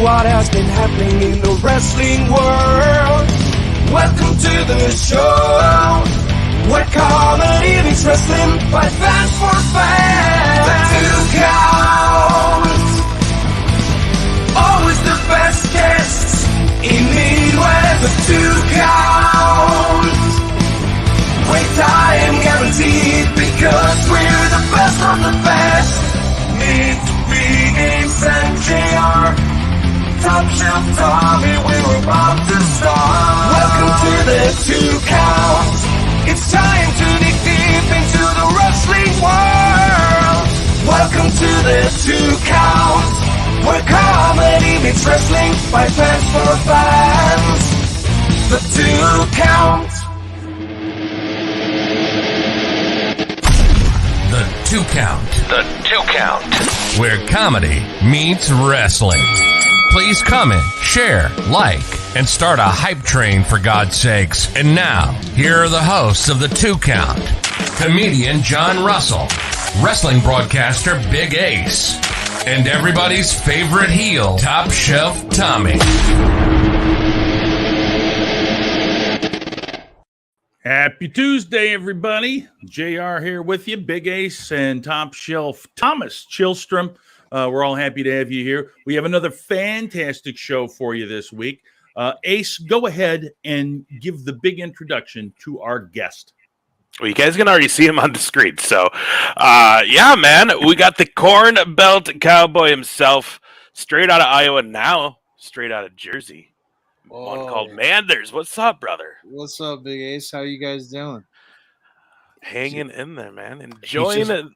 what has been happening in the wrestling world. Welcome to the show, where comedy meets wrestling by fans for fans. The Two Count, always the best guests in Midwest. The Two Count, wait time guaranteed because we're the best of the best. Meet Big Ace and JR, Top Shelf Tommy, we're about to start. Welcome to the Two Count. It's time to dig deep into the wrestling world. Welcome to the Two Count, where comedy meets wrestling by fans for fans. The Two Count. The Two Count. The Two Count, where comedy meets wrestling. Please comment, share, like, and start a hype train for God's sakes. And now, here are the hosts of The Two Count. Comedian John Russell, wrestling broadcaster Big Ace, and everybody's favorite heel, Top Shelf Tommy. Happy Tuesday, everybody. JR here with you, Big Ace and Top Shelf Thomas Chillstrom. We're all happy to have you here. We have another fantastic show for you this week. Ace, go ahead and give the big introduction to our guest. Well, you guys can already see him on the screen. So, yeah, man, we got the Cornbelt Cowboy himself, straight out of Iowa, now straight out of Jersey. One called Manders. What's up, brother? What's up, Big Ace? How you guys doing? Hanging in there, man. Enjoying it.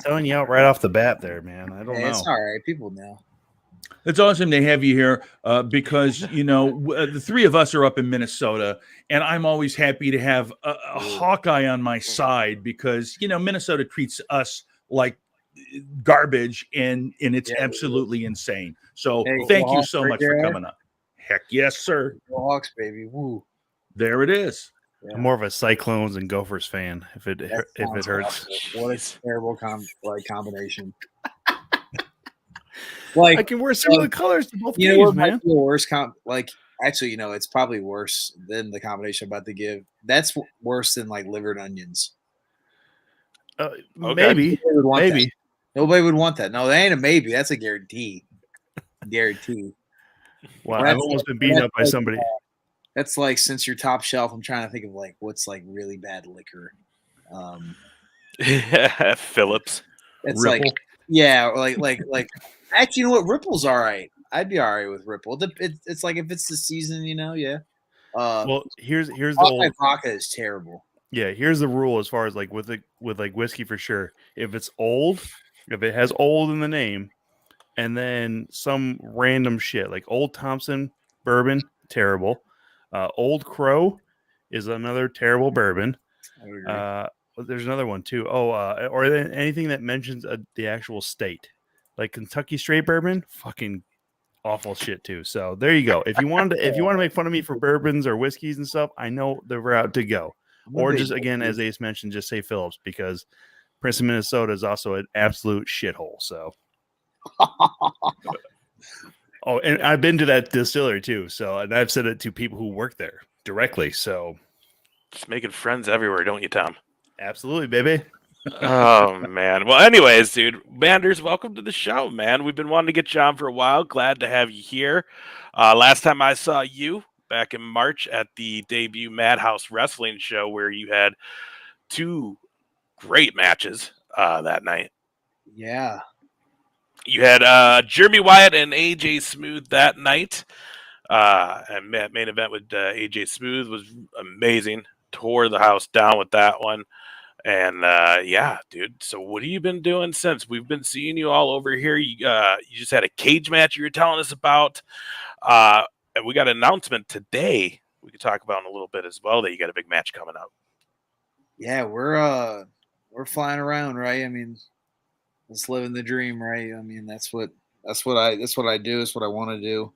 Throwing you out right off the bat there, man. I don't know. It's all right. People know. It's awesome to have you here because, you know, the three of us are up in Minnesota, and I'm always happy to have a Hawkeye on my side because, you know, Minnesota treats us like garbage, and it's absolutely insane. So thank you so much for coming up. Heck yes, sir. Hawks, baby. Woo. There it is. I'm more of a Cyclones and Gophers fan. If it hurts, what a terrible combination. I can wear similar colors to both teams, teams, man. Worst actually, you know, it's probably worse than the combination I'm about to give. That's worse than like liver and onions. Maybe. Nobody would want that. No, that ain't a maybe. That's a guarantee. Guarantee. Wow, I've almost been beaten up by somebody. That's like, since you're Top Shelf, I'm trying to think of like what's like really bad liquor. Phillips. It's Ripple. like, yeah, like. Actually, you know what? Ripple's all right. I'd be all right with Ripple. It's like if it's the season, you know, yeah. Well, here's the old vodka is terrible. Yeah, here's the rule as far as like with like whiskey for sure. If it's old, if it has old in the name, and then some random shit like Old Thompson bourbon, terrible. Old Crow is another terrible bourbon. There's another one too. Or anything that mentions the actual state, like Kentucky Straight Bourbon, fucking awful shit too. So there you go. If you want to make fun of me for bourbons or whiskeys and stuff, I know the route to go. Or just again, as Ace mentioned, just say Phillips, because Princeton, Minnesota is also an absolute shithole. So. Oh, and I've been to that distillery too. So, and I've said it to people who work there directly. So, just making friends everywhere, don't you, Tom? Absolutely, baby. Oh man. Well, anyways, dude, Manders, welcome to the show, man. We've been wanting to get you on for a while. Glad to have you here. Last time I saw you back in March at the debut Madhouse Wrestling show, where you had two great matches that night. Yeah. You had Jeremy Wyatt and AJ Smooth that night. And main event with AJ Smooth was amazing. Tore the house down with that one. And yeah, dude. So what have you been doing since? We've been seeing you all over here. You just had a cage match you were telling us about. And we got an announcement today we could talk about in a little bit as well, that you got a big match coming up. Yeah, we're flying around, right? I mean, let's living the dream, right? I mean, that's what I do. It's what I want to do,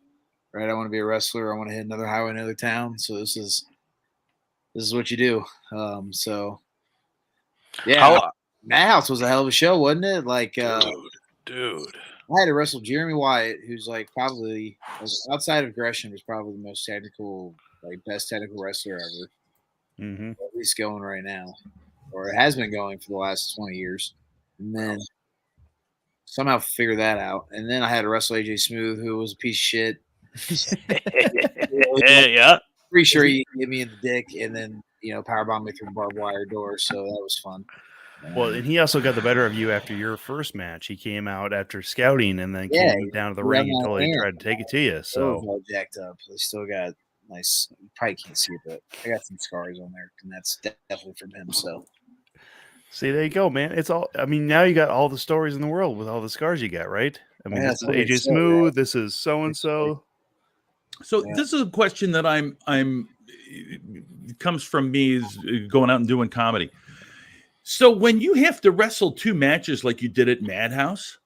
right? I want to be a wrestler. I want to hit another highway, another town. So this is what you do. So yeah, Madhouse was a hell of a show, wasn't it? Like, dude. I had to wrestle Jeremy Wyatt, who's like probably outside of Gresham is probably the most technical, like best technical wrestler ever. Mm-hmm. At least going right now, or it has been going for the last 20 years. And then somehow figure that out. And then I had to wrestle AJ Smooth, who was a piece of shit. Yeah. Pretty sure he hit me in the dick and then, powerbomb me through the barbed wire door. So that was fun. Well, and he also got the better of you after your first match. He came out after scouting and then came down to the ring and totally tried to take it to you. So all jacked up. I still got nice. You probably can't see it, but I got some scars on there, and that's definitely from him. So, see, there you go, man. It's all. I mean, now you got all the stories in the world with all the scars you got, right? I mean, this is AJ Smooth. Right? This is so and so. So this is a question that I'm it comes from me is going out and doing comedy. So when you have to wrestle 2 matches like you did at Madhouse,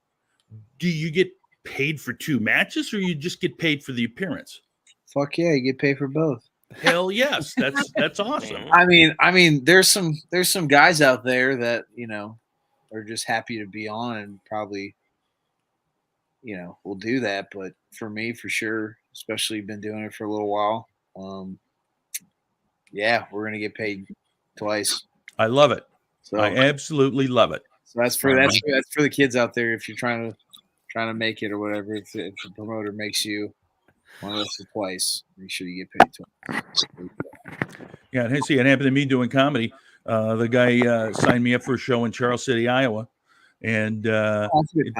do you get paid for 2 matches or you just get paid for the appearance? Fuck yeah, you get paid for both. Hell yes, that's awesome. I mean, there's some guys out there that are just happy to be on and probably will do that. But for me, for sure, especially been doing it for a little while. Yeah, we're gonna get paid twice. I love it. So, I absolutely love it. So that's for the kids out there. If you're trying to make it or whatever, if the promoter makes you one of those twice, make sure you get paid twice. Yeah, see, it happened to me doing comedy. The guy signed me up for a show in Charles City, Iowa, and it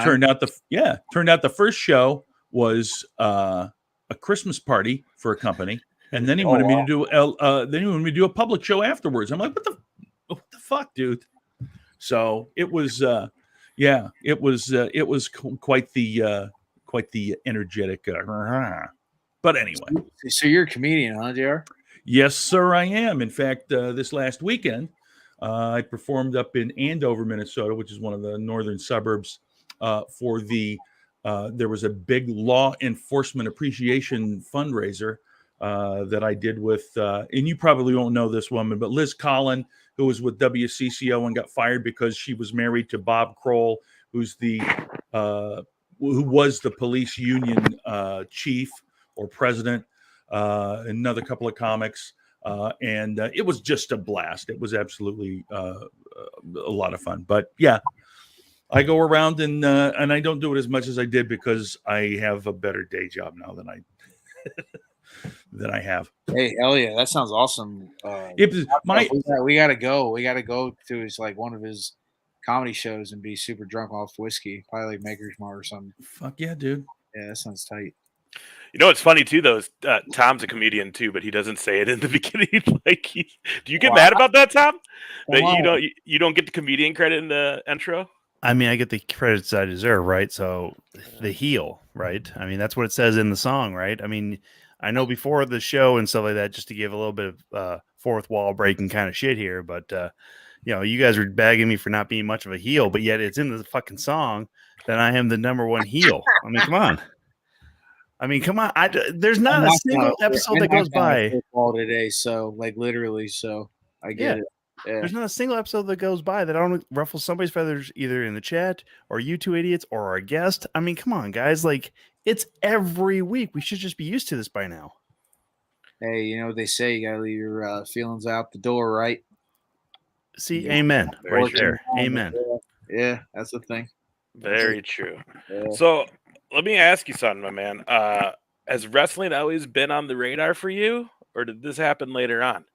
turned out the first show was a Christmas party for a company, and then he wanted me to do a public show afterwards. I'm like, what the fuck, dude? So it was quite the energetic. But anyway, so you're a comedian, huh, JR? Yes, sir, I am. In fact, this last weekend, I performed up in Andover, Minnesota, which is one of the northern suburbs. For there was a big law enforcement appreciation fundraiser that I did with, and you probably won't know this woman, but Liz Collin, who was with WCCO and got fired because she was married to Bob Kroll, who was the police union chief or president, another couple of comics, and it was just a blast. It was absolutely a lot of fun. But yeah, I go around and I don't do it as much as I did because I have a better day job now than I have. Hey, hell yeah, that sounds awesome. We gotta go. We gotta go to his one of his comedy shows and be super drunk off whiskey, probably like Maker's Mark or something. Fuck yeah, dude. Yeah, that sounds tight. You know what's funny too, though, is Tom's a comedian too, but he doesn't say it in the beginning. Do you get mad about that, Tom? That you don't get the comedian credit in the intro? I mean, I get the credits I deserve, right? So the heel, right? I mean, that's what it says in the song, right? I mean, I know before the show and stuff like that, just to give a little bit of fourth wall breaking kind of shit here, but you guys are bagging me for not being much of a heel, but yet it's in the fucking song that I am the number 1 heel. I mean, come on. There's not a single episode that goes by today, so literally, so I get it. Yeah. There's not a single episode that goes by that I don't ruffle somebody's feathers either in the chat or you two idiots or our guest. I mean, come on, guys. It's every week. We should just be used to this by now. Hey, you know what they say? You got to leave your feelings out the door, right? See, amen. Right there. Amen. Yeah, that's the thing. Very true. Yeah. So let me ask you something, my man. Has wrestling always been on the radar for you, or did this happen later on?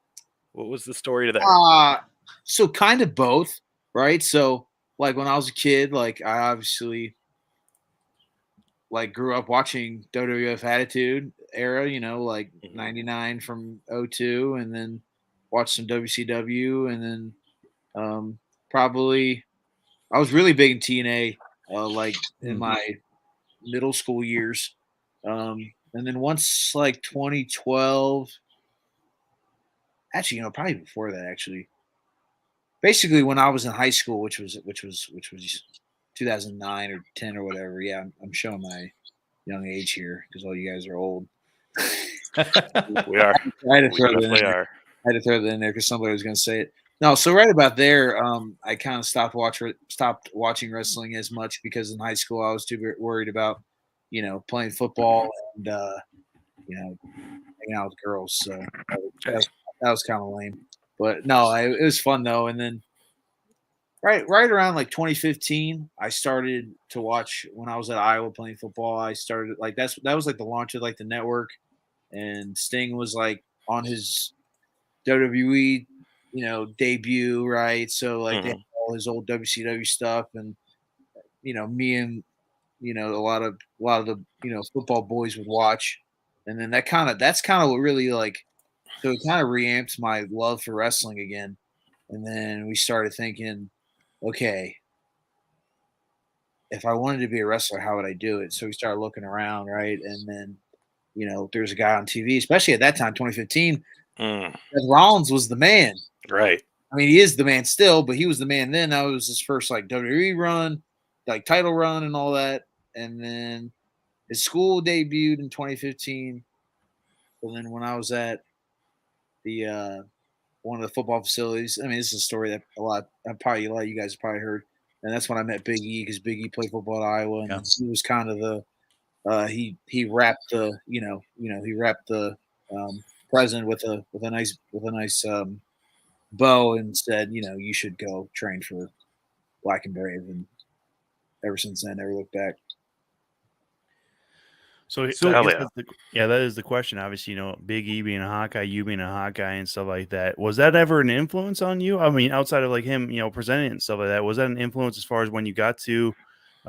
What was the story to that? So kind of both, right? So when I was a kid, I obviously grew up watching WWF Attitude era, 99 from 02, and then watched some WCW, and then probably I was really big in TNA in my middle school years. And then once 2012, actually, probably before that, actually. Basically, when I was in high school, which was 2009 or 10 or whatever. Yeah, I'm showing my young age here because all you guys are old. We are. I had to throw that in there because somebody was going to say it. No, so right about there, I kind of stopped watching wrestling as much because in high school I was too worried about, playing football and hanging out with girls. So that was kind of lame. But no, it was fun though. And then right around like 2015, I started to watch when I was at Iowa playing football. I started like that was like the launch of like the network, and Sting was like on his WWE, debut, right? So like they had all his old WCW stuff, and me and a lot of the football boys would watch, and then that's kind of what really like, so it kind of reamped my love for wrestling again, and then we started thinking, okay, if I wanted to be a wrestler, how would I do it? So we started looking around, right, and then there's a guy on TV, especially at that time, 2015. Seth Rollins was the man. Right. I mean, he is the man still, but he was the man then. That was his first like WWE run, like title run and all that. And then his school debuted in 2015. And then when I was at the one of the football facilities, I mean, this is a story that a lot of you guys have probably heard. And that's when I met Big E, because Big E played football at Iowa, and he was kind of the he wrapped the present with a nice bow and said, you should go train for Black and Brave, and ever since then, never looked back. So I guess that is the question. Obviously, Big E being a Hawkeye, you being a Hawkeye, and stuff like that. Was that ever an influence on you? I mean, outside of like him, presenting it and stuff like that, was that an influence as far as when you got to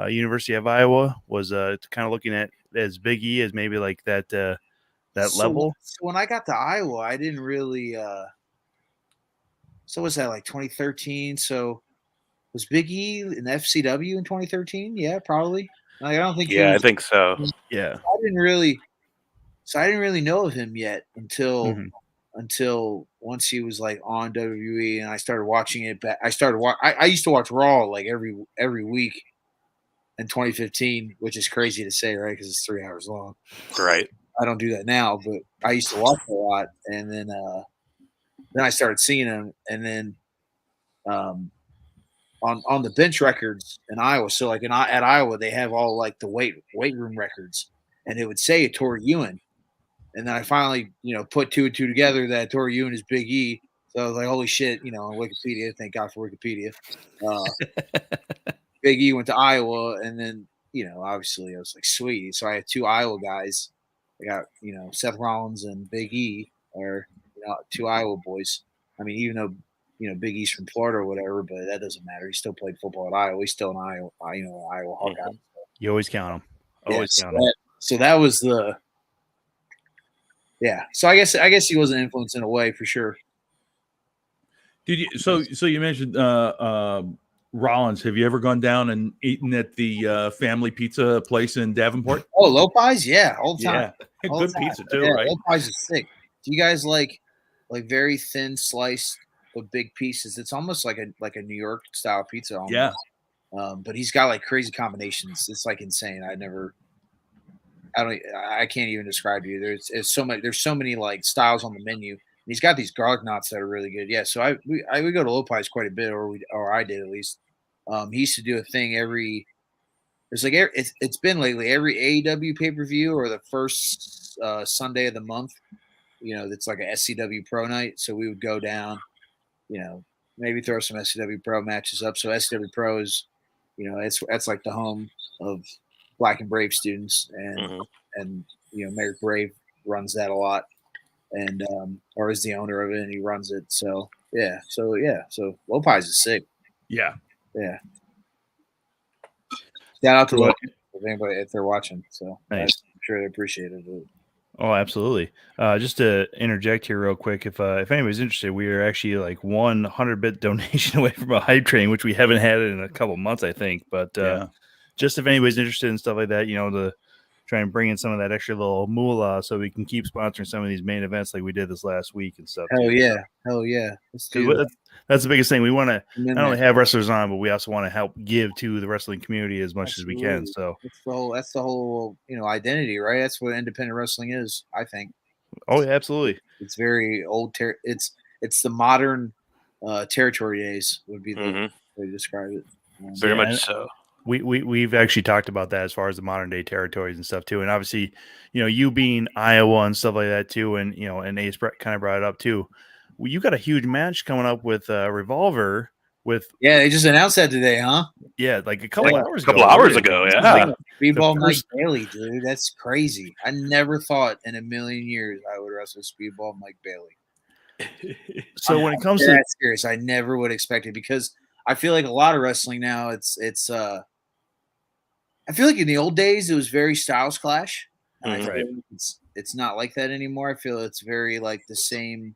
University of Iowa? Was kind of looking at as Big E as maybe like that level? So when I got to Iowa, I didn't really. So was that like 2013? So was Big E in FCW in 2013? Yeah, probably. Like, I don't think. Yeah, I think so. Yeah, I didn't really know of him yet until once he was like on WWE, and I started watching it back. I used to watch Raw like every week in 2015, which is crazy to say, right? Because it's 3 hours long. Right. I don't do that now, but I used to watch a lot, and then I started seeing him, and then on the bench records in Iowa. So like at Iowa, they have all like the weight room records, and it would say Tori Ewan, and then I finally put two and two together that Tori Ewan is Big E. So I was like, holy shit, on Wikipedia. Thank God for Wikipedia. Big E went to Iowa, and then obviously I was like, sweet. So I had two Iowa guys. I got Seth Rollins and Big E, or two Iowa boys. I mean, even though Big E's from Florida or whatever, but that doesn't matter. He still played football at Iowa. He's still an Iowa Hawkeye. You always count him. So that was the So I guess he was an influence in a way, for sure. Did you? So you mentioned Rollins. Have you ever gone down and eaten at the family pizza place in Davenport? Oh, Lopez, yeah, all the time. Yeah, good pizza too, right? Lopez is sick. Do you guys like very thin sliced with big pieces? It's almost like a New York style pizza. Almost. Yeah. But he's got like crazy combinations. It's like insane. I can't even describe to you. There's so many like styles on the menu. He's got these garlic knots that are really good. Yeah, so I would go to Lopez quite a bit, or I did at least. He used to do a thing it's been lately every AEW pay-per-view or the first Sunday of the month. It's like a SCW Pro night. So we would go down, maybe throw some SCW Pro matches up. So SCW Pro is, that's like the home of Black and Brave students, and Merrick Brave runs that a lot, and or is the owner of it, and he runs it. So Lopez is sick. Yeah. Shout out to Lopez if anybody, if they're watching. So nice. I'm sure they appreciate it. Oh, absolutely. Just to interject here real quick, if anybody's interested, we are actually like 100-bit donation away from a hype train, which we haven't had it in a couple months, I think. But just if anybody's interested in stuff like that, to try and bring in some of that extra little moolah so we can keep sponsoring some of these main events like we did this last week and stuff. Hell yeah. Let's do that. That's the biggest thing. We want to not only have wrestlers on, but we also want to help give to the wrestling community as much as we can. So that's the whole identity, right? That's what independent wrestling is, I think. Oh, yeah, absolutely. It's very old. It's the modern territory days would be the Mhm. way to describe it. Very Yeah, much so. We've actually talked about that as far as the modern day territories and stuff too. And obviously, you being Iowa and stuff like that too, and and Ace kind of brought it up too. Well, you got a huge match coming up with Revolver with Yeah, they just announced that today, huh? like a couple hours A couple ago. hours literally. ago, This is yeah. like Speedball the Mike first- Bailey, dude. That's crazy. I never thought in a million years I would wrestle Speedball Mike Bailey. So when it comes to That's serious, I never would expect it because I feel like a lot of wrestling now, it's I feel like in the old days it was very Styles Clash. And I Mhm. feel like it's not like that anymore. I feel it's very like the same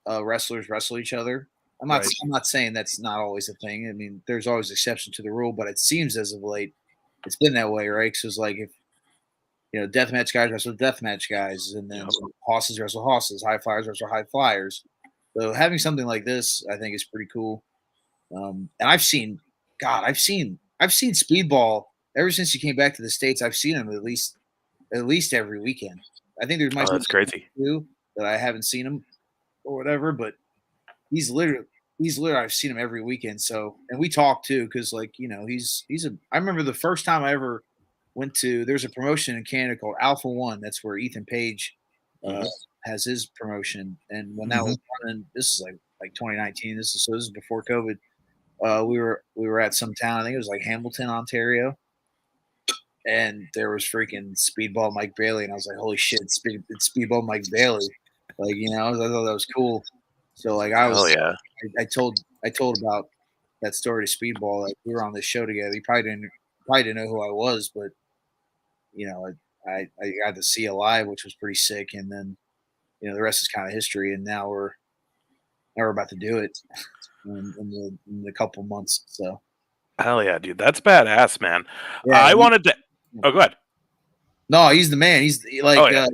wrestlers wrestle each other. I'm not saying that's not always a thing. I mean, there's always exception to the rule, but it seems as of late it's been that way, right? Because like if deathmatch guys wrestle deathmatch guys, and then hosses wrestle hosses, high flyers wrestle high flyers. So having something like this, I think, is pretty cool. And I've seen Speedball ever since he came back to the States. I've seen him at least every weekend. I think there might be That's crazy. two that I haven't seen him or whatever, but he's literally I've seen him every weekend. So, and we talk too, because like I remember the first time I ever went to, there's a promotion in Canada called Alpha One. That's where Ethan Page has his promotion, and when that was running, this is like 2019. This is before COVID. We were at some town. I think it was like Hamilton, Ontario, and there was freaking Speedball Mike Bailey, and I was like, "Holy shit, it's Speedball Mike Bailey!" Like, I thought that was cool. So like Oh yeah. I told about that story to Speedball. Like we were on this show together. He probably didn't know who I was, but I got to see it live, which was pretty sick. And then the rest is kind of history. And now we're about to do it in the couple months. So Hell yeah, dude. That's badass, man. yeah, I wanted to. Oh, go ahead. no, he's the man. He's like Oh, yeah.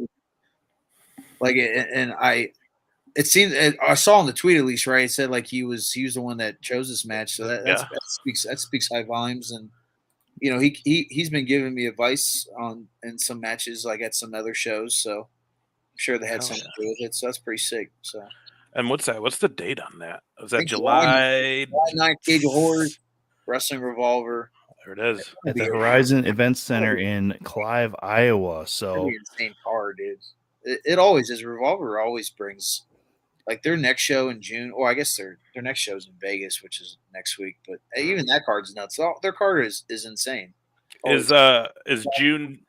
And it seemed I saw in the tweet at least, right? It said like he was the one that chose this match. So that speaks high volumes. And he's been giving me advice in some matches, like at some other shows. So I'm sure they had something to do with it. So that's pretty sick. So. And what's that? What's the date on that? Was that July July? 9th, Cage of Horrors, Wrestling Revolver. There it is. at the Horizon Event Center in Clive, Iowa. So An insane card, dude. It always is. Revolver always brings like their next show in June. Or I guess their next show's in Vegas, which is next week. But even that card's nuts. Their card is insane. Is June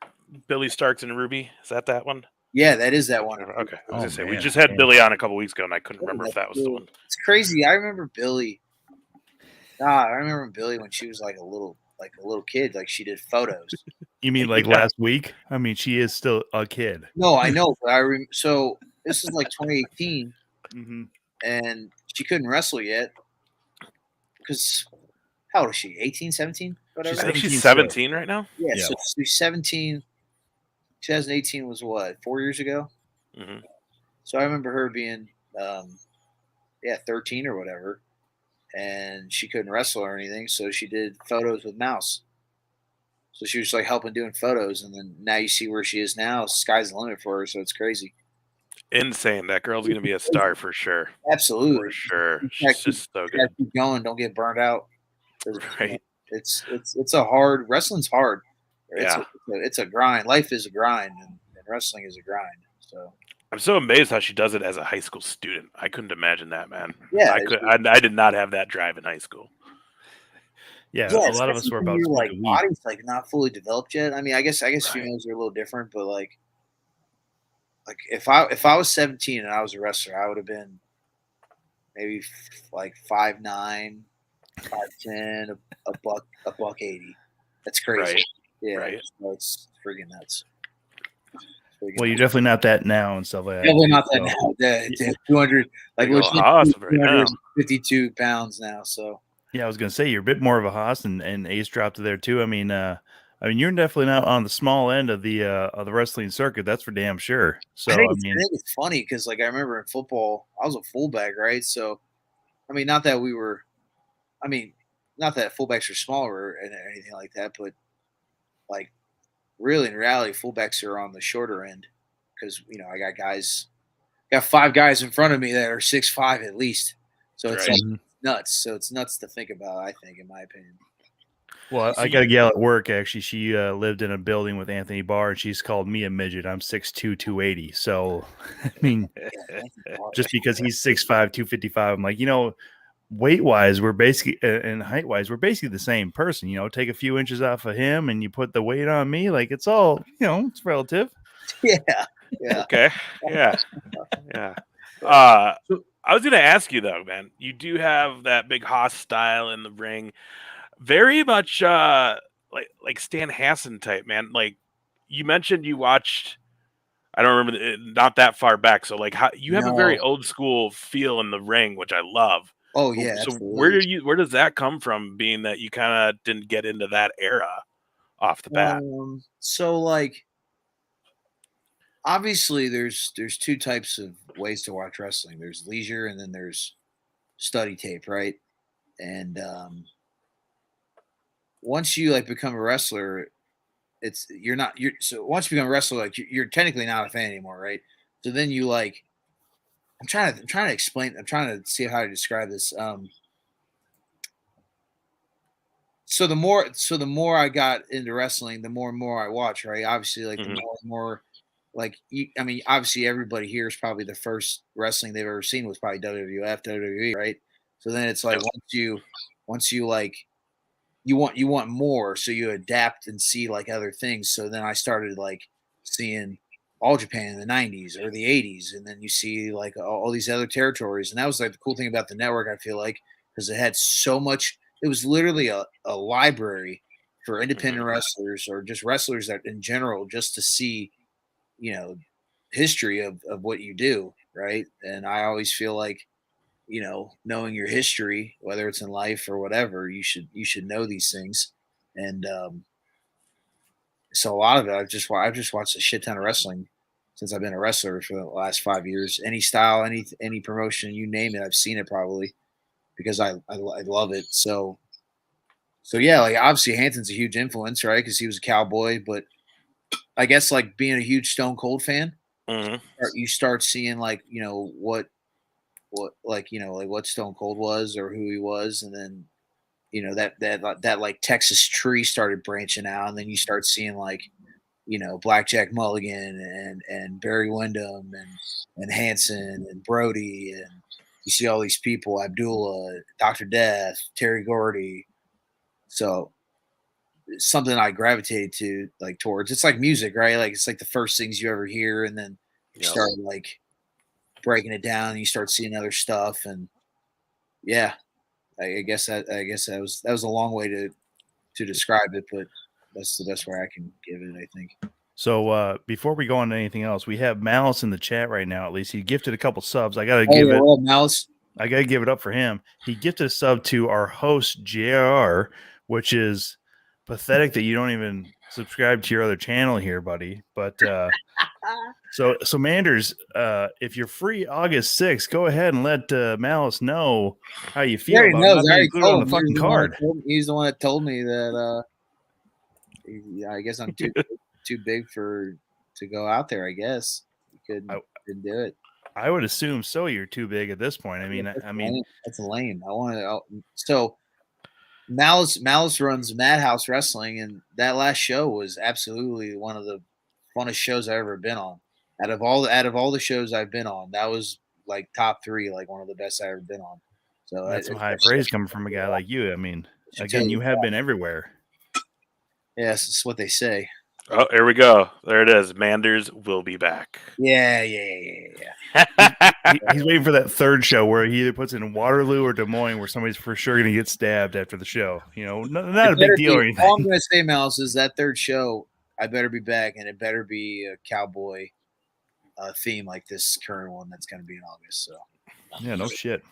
Billy Starks and Ruby? Is that one? Yeah, that is that one. Okay. I was gonna say we man. just had Billy on a couple weeks ago, and I couldn't remember if that was the one. It's crazy. I remember Billy. I remember Billy when she was like a little kid. Like she did photos. you mean like last week? I mean, she is still a kid. No, I know, but so this is like 2018, and she couldn't wrestle yet because how old is she? 18, 17? Whatever. I think she's 17 right now. Yeah, so she's 17. 2018 was what, 4 years ago? Mm-hmm. So I remember her being, 13 or whatever, and she couldn't wrestle or anything, so she did photos with Mouse. So she was like helping doing photos, and then now you see where she is now. Sky's the limit for her, so it's crazy. Insane. That girl's gonna be a star for sure. Absolutely, For sure. She's just so good. Keep going. Don't get burned out. Right. It's a hard. Wrestling's hard. Yeah. It's a grind. Life is a grind, and wrestling is a grind. So I'm so amazed how she does it as a high school student. I couldn't imagine that, man. Yeah, I did not have that drive in high school. Yeah, a lot of us were about to like body's like not fully developed yet. I mean, I guess females are a little different, but like if I was 17 and I was a wrestler, I would have been maybe like 5'9", 5'10", a buck 80. That's crazy. Right. Yeah, Right. So it's freaking nuts. Well, you're definitely not that now and stuff like that. Definitely not that now. Yeah, 200, like You're awesome right now. 252 pounds now. So Yeah, I was gonna say you're a bit more of a hoss, and Ace dropped there too. I mean, you're definitely not on the small end of the wrestling circuit. That's for damn sure. So I think it's funny because like I remember in football, I was a fullback, right? So I mean, not that fullbacks are smaller and anything like that, but like really in reality, fullbacks are on the shorter end because I got 5 guys in front of me that are 6'5" at least. So it's Right. like nuts. So it's nuts to think about, I think, in my opinion. Well, I got a gal at work, actually. She lived in a building with Anthony Barr, and she's called me a midget. I'm 6'2", 280. So, I mean, just because he's 6'5", 255, I'm like, weight-wise, we're basically, and height-wise, we're basically the same person. Take a few inches off of him, and you put the weight on me. Like, it's all, it's relative. Yeah. Okay. Yeah. I was going to ask you though, man. You do have that big Haas style in the ring, very much like Stan Hansen type, man. Like you mentioned, you watched. I don't remember, not that far back. So like, how you have a very old school feel in the ring, which I love. Oh yeah. So absolutely. where does that come from? Being that you kind of didn't get into that era off the bat. So like, obviously there's two types of ways to watch wrestling. There's leisure and then there's study tape, right? And once you like become a wrestler, so once you become a wrestler, like you're technically not a fan anymore, right? So then you like, I'm trying to explain, I'm trying to see how to describe this. So the more I got into wrestling, the more and more I watch, right? Obviously, like the more and more, like I mean, obviously everybody here is probably the first wrestling they've ever seen was probably WWF, WWE, right? So then it's like once you like you want more, so you adapt and see like other things. So then I started like seeing All Japan in the 90s or the 80s, and then you see like all these other territories, and that was like the cool thing about the network, I feel like, because it had so much. It was literally a library for independent wrestlers or just wrestlers that in general, just to see, history of what you do, right? And I always feel like, knowing your history, whether it's in life or whatever, you should know these things. And so a lot of it, I've just watched a shit ton of wrestling since I've been a wrestler for the last 5 years. Any style, any promotion, you name it, I've seen it probably because I love it. So yeah, like obviously Hanson's a huge influence, right? Because he was a Cowboy, but I guess like being a huge Stone Cold fan, you start seeing like what Stone Cold was or who he was, and then that like Texas tree started branching out, and then you start seeing like Blackjack Mulligan and Barry Windham and Hanson and Brody, and you see all these people, Abdullah, Dr. Death, Terry Gordy. So it's something I gravitated to like towards. It's like music, right? Like it's like the first things you ever hear, and then you start like breaking it down and you start seeing other stuff. And yeah, I guess that was a long way to describe it, but that's the best way I can give it, I think. So before we go on to anything else, we have Malice in the chat right now. At least he gifted a couple subs. I gotta give it. Malice. I gotta give it up for him. He gifted a sub to our host JR, which is pathetic that you don't even subscribe to your other channel here, buddy. But so Manders, if you're free August 6th, go ahead and let Malice know how you feel about not being included on the fucking card. He's the one that told me that. I guess I'm too big to go out there. I guess you couldn't do it. I would assume so. You're too big at this point. I mean, that's lame. I want to. So Malice runs Madhouse Wrestling, and that last show was absolutely one of the funnest shows I've ever been on. Out of all the shows I've been on, that was like top 3, like one of the best I've ever been on. So that's some high praise coming from a guy like you. I mean, again, you have been everywhere. Yes, it's what they say. Oh, here we go. There it is. Manders will be back. Yeah. He's waiting for that third show where he either puts in Waterloo or Des Moines, where somebody's for sure going to get stabbed after the show. Not a big deal or anything. All I'm going to say, Mouse, is that third show, I better be back, and it better be a cowboy theme like this current one that's going to be in August. So yeah, no shit.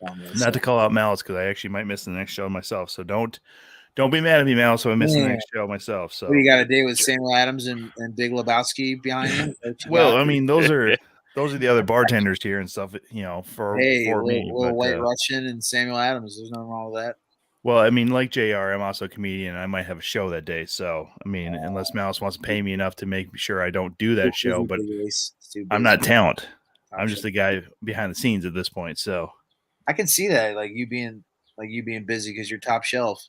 Not to call out Malice, because I actually might miss the next show myself. So don't be mad at me, Malice, so I miss the next show myself. So you got a day with Samuel Adams and Big Lebowski behind him? Well, I mean, those are the other bartenders here and stuff, for me. White Russian and Samuel Adams. There's nothing wrong with that. Well, I mean, like JR, I'm also a comedian. I might have a show that day. So, I mean, unless Malice wants to pay me enough to make sure I don't do that show, but I'm not talent. I'm just the guy behind the scenes at this point. So I can see that, like you being busy because you're top shelf.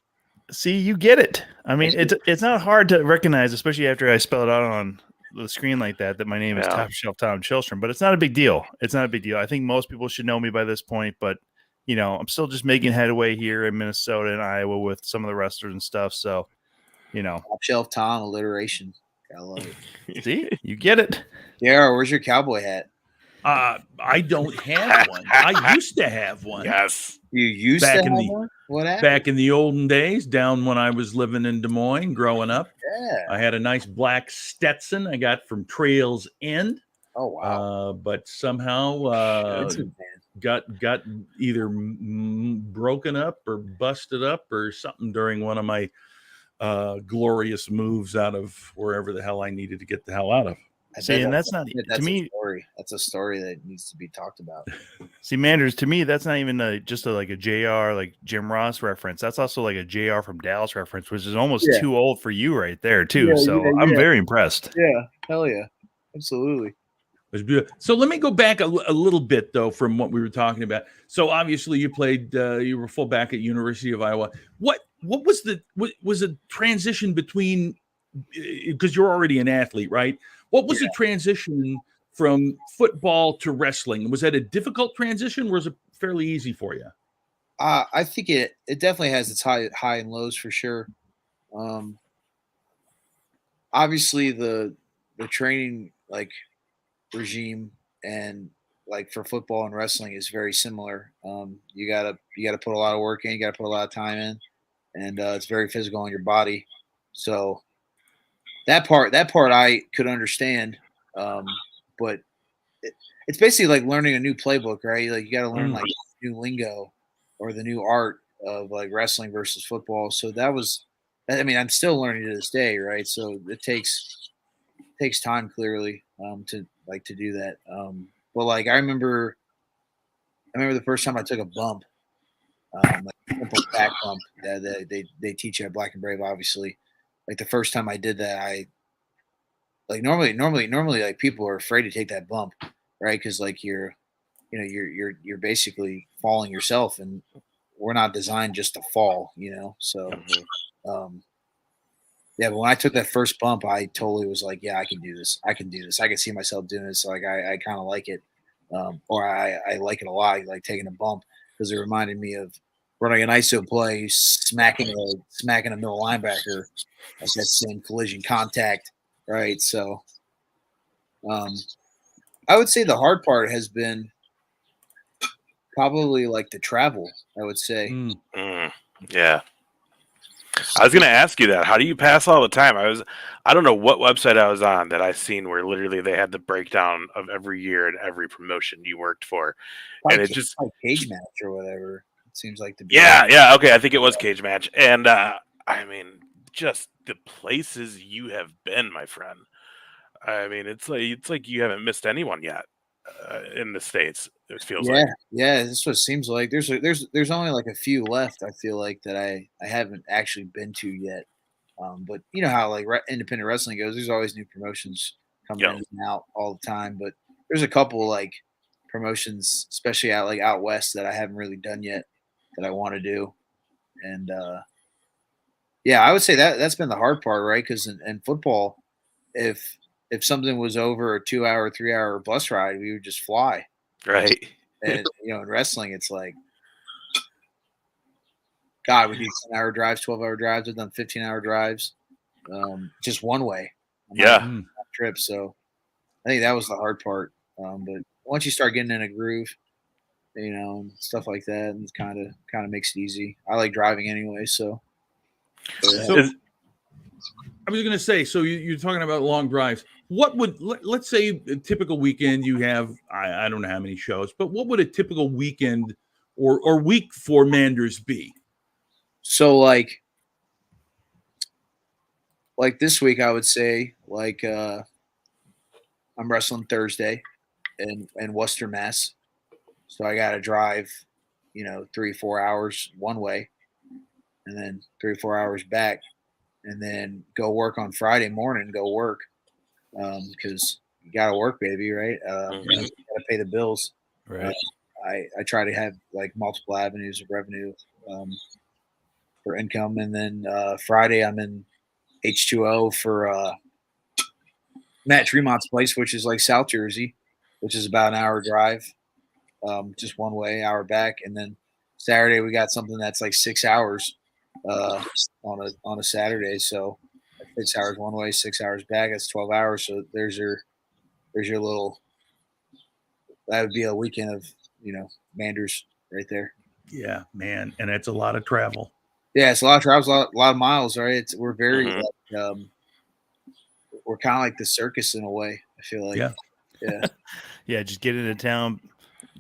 See, you get it. I mean, it's not hard to recognize, especially after I spell it out on the screen like that my name is Yeah. Top Shelf Tom Chilstrom, but it's not a big deal. It's not a big deal. I think most people should know me by this point, but I'm still just making headway here in Minnesota and Iowa with some of the wrestlers and stuff. So, Top shelf Tom alliteration. I love it. see, you get it. Yeah, where's your cowboy hat? I don't have one. I used to have one. Yes. You used Back to in have the- one? What happened? Back in the olden days, down when I was living in Des Moines, growing up, Yeah. I had a nice black Stetson I got from Trails End. Oh wow. But somehow That's a man. got either broken up or busted up or something during one of my glorious moves out of wherever the hell I needed to get the hell out of. See, and that's not That's to a me. story. That's a story that needs to be talked about. See, Manders, to me, that's not even just like a JR, like Jim Ross reference. That's also like a JR from Dallas reference, which is almost too old for you right there, too. Yeah, so yeah, I'm yeah. very impressed. Yeah, hell yeah, absolutely. It was beautiful. So let me go back a little bit though from what we were talking about. So obviously you played, you were fullback at University of Iowa. What was a transition between, because you're already an athlete, right? What was the transition from football to wrestling? Was that a difficult transition, or was it fairly easy for you? I think it definitely has its high and lows for sure. Obviously the training regime and for football and wrestling is very similar. You gotta put a lot of work in, you gotta put a lot of time in, and it's very physical on your body. So that part I could understand, but it's basically like learning a new playbook, right? Like you got to learn new lingo or the new art of wrestling versus football. So I'm still learning to this day, right? So it takes time clearly to do that. But I remember the first time I took a bump, a simple back bump that they teach you at Black and Brave, obviously. The first time I did that, I normally people are afraid to take that bump, right? Because you're basically falling yourself, and we're not designed just to fall, So, yeah. But when I took that first bump, I totally was like, yeah, I can do this. I can see myself doing this. I kind of like it, or I like it a lot. Like taking a bump because it reminded me of running an ISO play, smacking a middle linebacker. That's that same collision contact, right? So, I would say the hard part has been probably the travel. I would say. Yeah. I was going to ask you that. How do you pass all the time? I don't know what website I was on that I seen where literally they had the breakdown of every year and every promotion you worked for. And it just cage match or whatever. It seems like to be. Yeah. Okay. I think it was cage match. And I mean, just the places you have been, my friend. I mean, it's like you haven't missed anyone yet in the States. It feels like. Yeah. This is what it seems like. There's only a few left. I feel like that I haven't actually been to yet. But you know how independent wrestling goes. There's always new promotions coming in and out all the time. But there's a couple promotions, especially out west, that I haven't really done yet that I want to do. And yeah, I would say that's been the hard part, right? Because in football, if something was over a 2-hour, 3-hour bus ride, we would just fly. Right. And in wrestling, it's God, we do 10-hour drives, 12-hour drives. We've done 15-hour drives, just one way. Trip. So I think that was the hard part. But once you start getting in a groove, and stuff like that, and kind of makes it easy. I like driving anyway, so. I was going to say, so you're talking about long drives. What would, let's say a typical weekend you have, I don't know how many shows, but what would a typical weekend or week for Manders be? So this week, I would say I'm wrestling Thursday in Worcester, Mass. So I got to drive, 3-4 hours one way and then 3 or 4 hours back, and then go work on Friday morning, because you got to work, baby, right? You got to pay the bills. Right. I try to have like multiple avenues of revenue for income. And then Friday I'm in H2O for Matt Tremont's place, which is like South Jersey, which is about an hour drive, just one way, hour back. And then Saturday we got something that's like 6 hours on a Saturday. So 6 hours one way, 6 hours back. That's 12 hours. So there's your little. That would be a weekend of Manders right there. Yeah, man, and it's a lot of travel. Yeah, it's a lot of travels, a lot of miles, right? We're very we're kind of like the circus in a way. I feel like, yeah. Just get into town,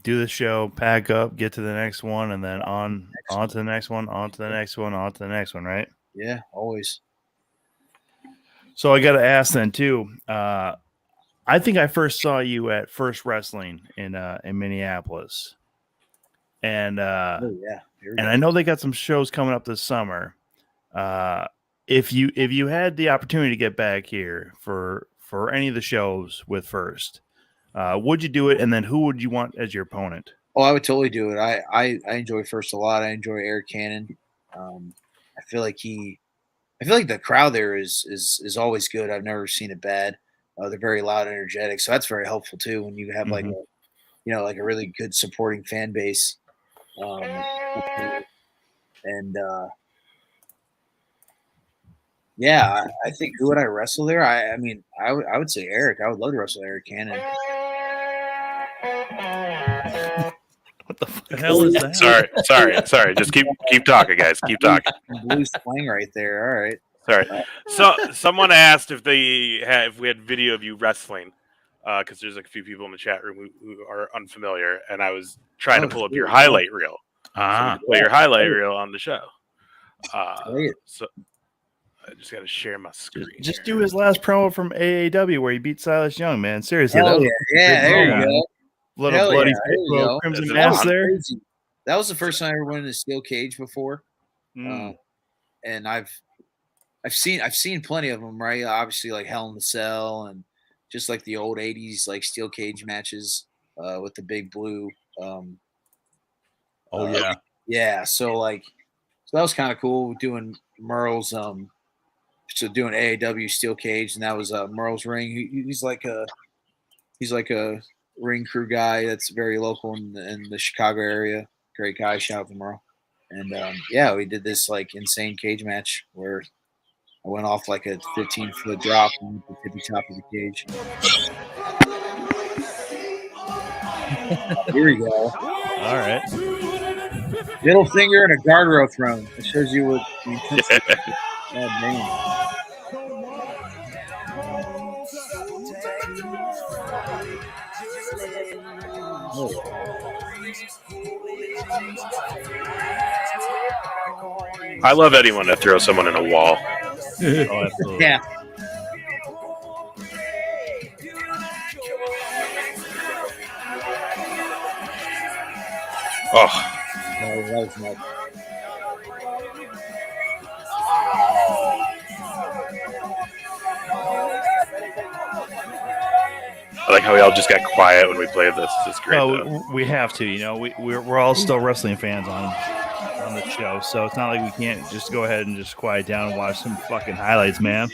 do the show, pack up, get to the next one, and then on to the next one, on to the next one, on to the next one, right? Yeah, always. So I got to ask then too. I think I first saw you at First Wrestling in Minneapolis, and and I know they got some shows coming up this summer. If you had the opportunity to get back here for any of the shows with First, would you do it? And then who would you want as your opponent? Oh, I would totally do it. I enjoy First a lot. I enjoy Eric Cannon. I feel like the crowd there is always good. I've never seen it bad. They're very loud and energetic, so that's very helpful too when you have like a really good supporting fan base. I think who would I wrestle there? I mean, I would say Eric. I would love to wrestle Eric Cannon. What the fuck? The hell is that? Sorry. Just keep talking, guys. Keep talking. Blue swing right there. All right. Sorry. So someone asked if we had video of you wrestling, because there's like a few people in the chat room who are unfamiliar, and I was trying to pull up your highlight reel. So play your highlight reel on the show. So I just got to share my screen. Just do his last promo from AAW where he beat Silas Young, man. Seriously. There you go. Little bloody crimson mask there. Crazy. That was the first time I ever went in a steel cage before, and I've seen plenty of them, right? Obviously, like Hell in the Cell and just like the old '80s like steel cage matches with the big blue. Yeah. So that was kind of cool doing Merle's. So doing AAW steel cage, and that was Merle's ring. He's like a ring crew guy that's very local in the Chicago area. Great guy, shout out to Merle. And we did this like insane cage match where I went off like a 15-foot drop and the tippy top of the cage. Here we go. All right. Middle finger and a guardrail thrown. It shows you what the intensity. God damn. I love anyone that throws someone in a wall. Oh, absolutely. Yeah. Oh. No, that was nuts. I like how we all just got quiet when we played this. This is great. Well, we have to. We're all still wrestling fans on the show, so it's not like we can't just go ahead and just quiet down and watch some fucking highlights, man.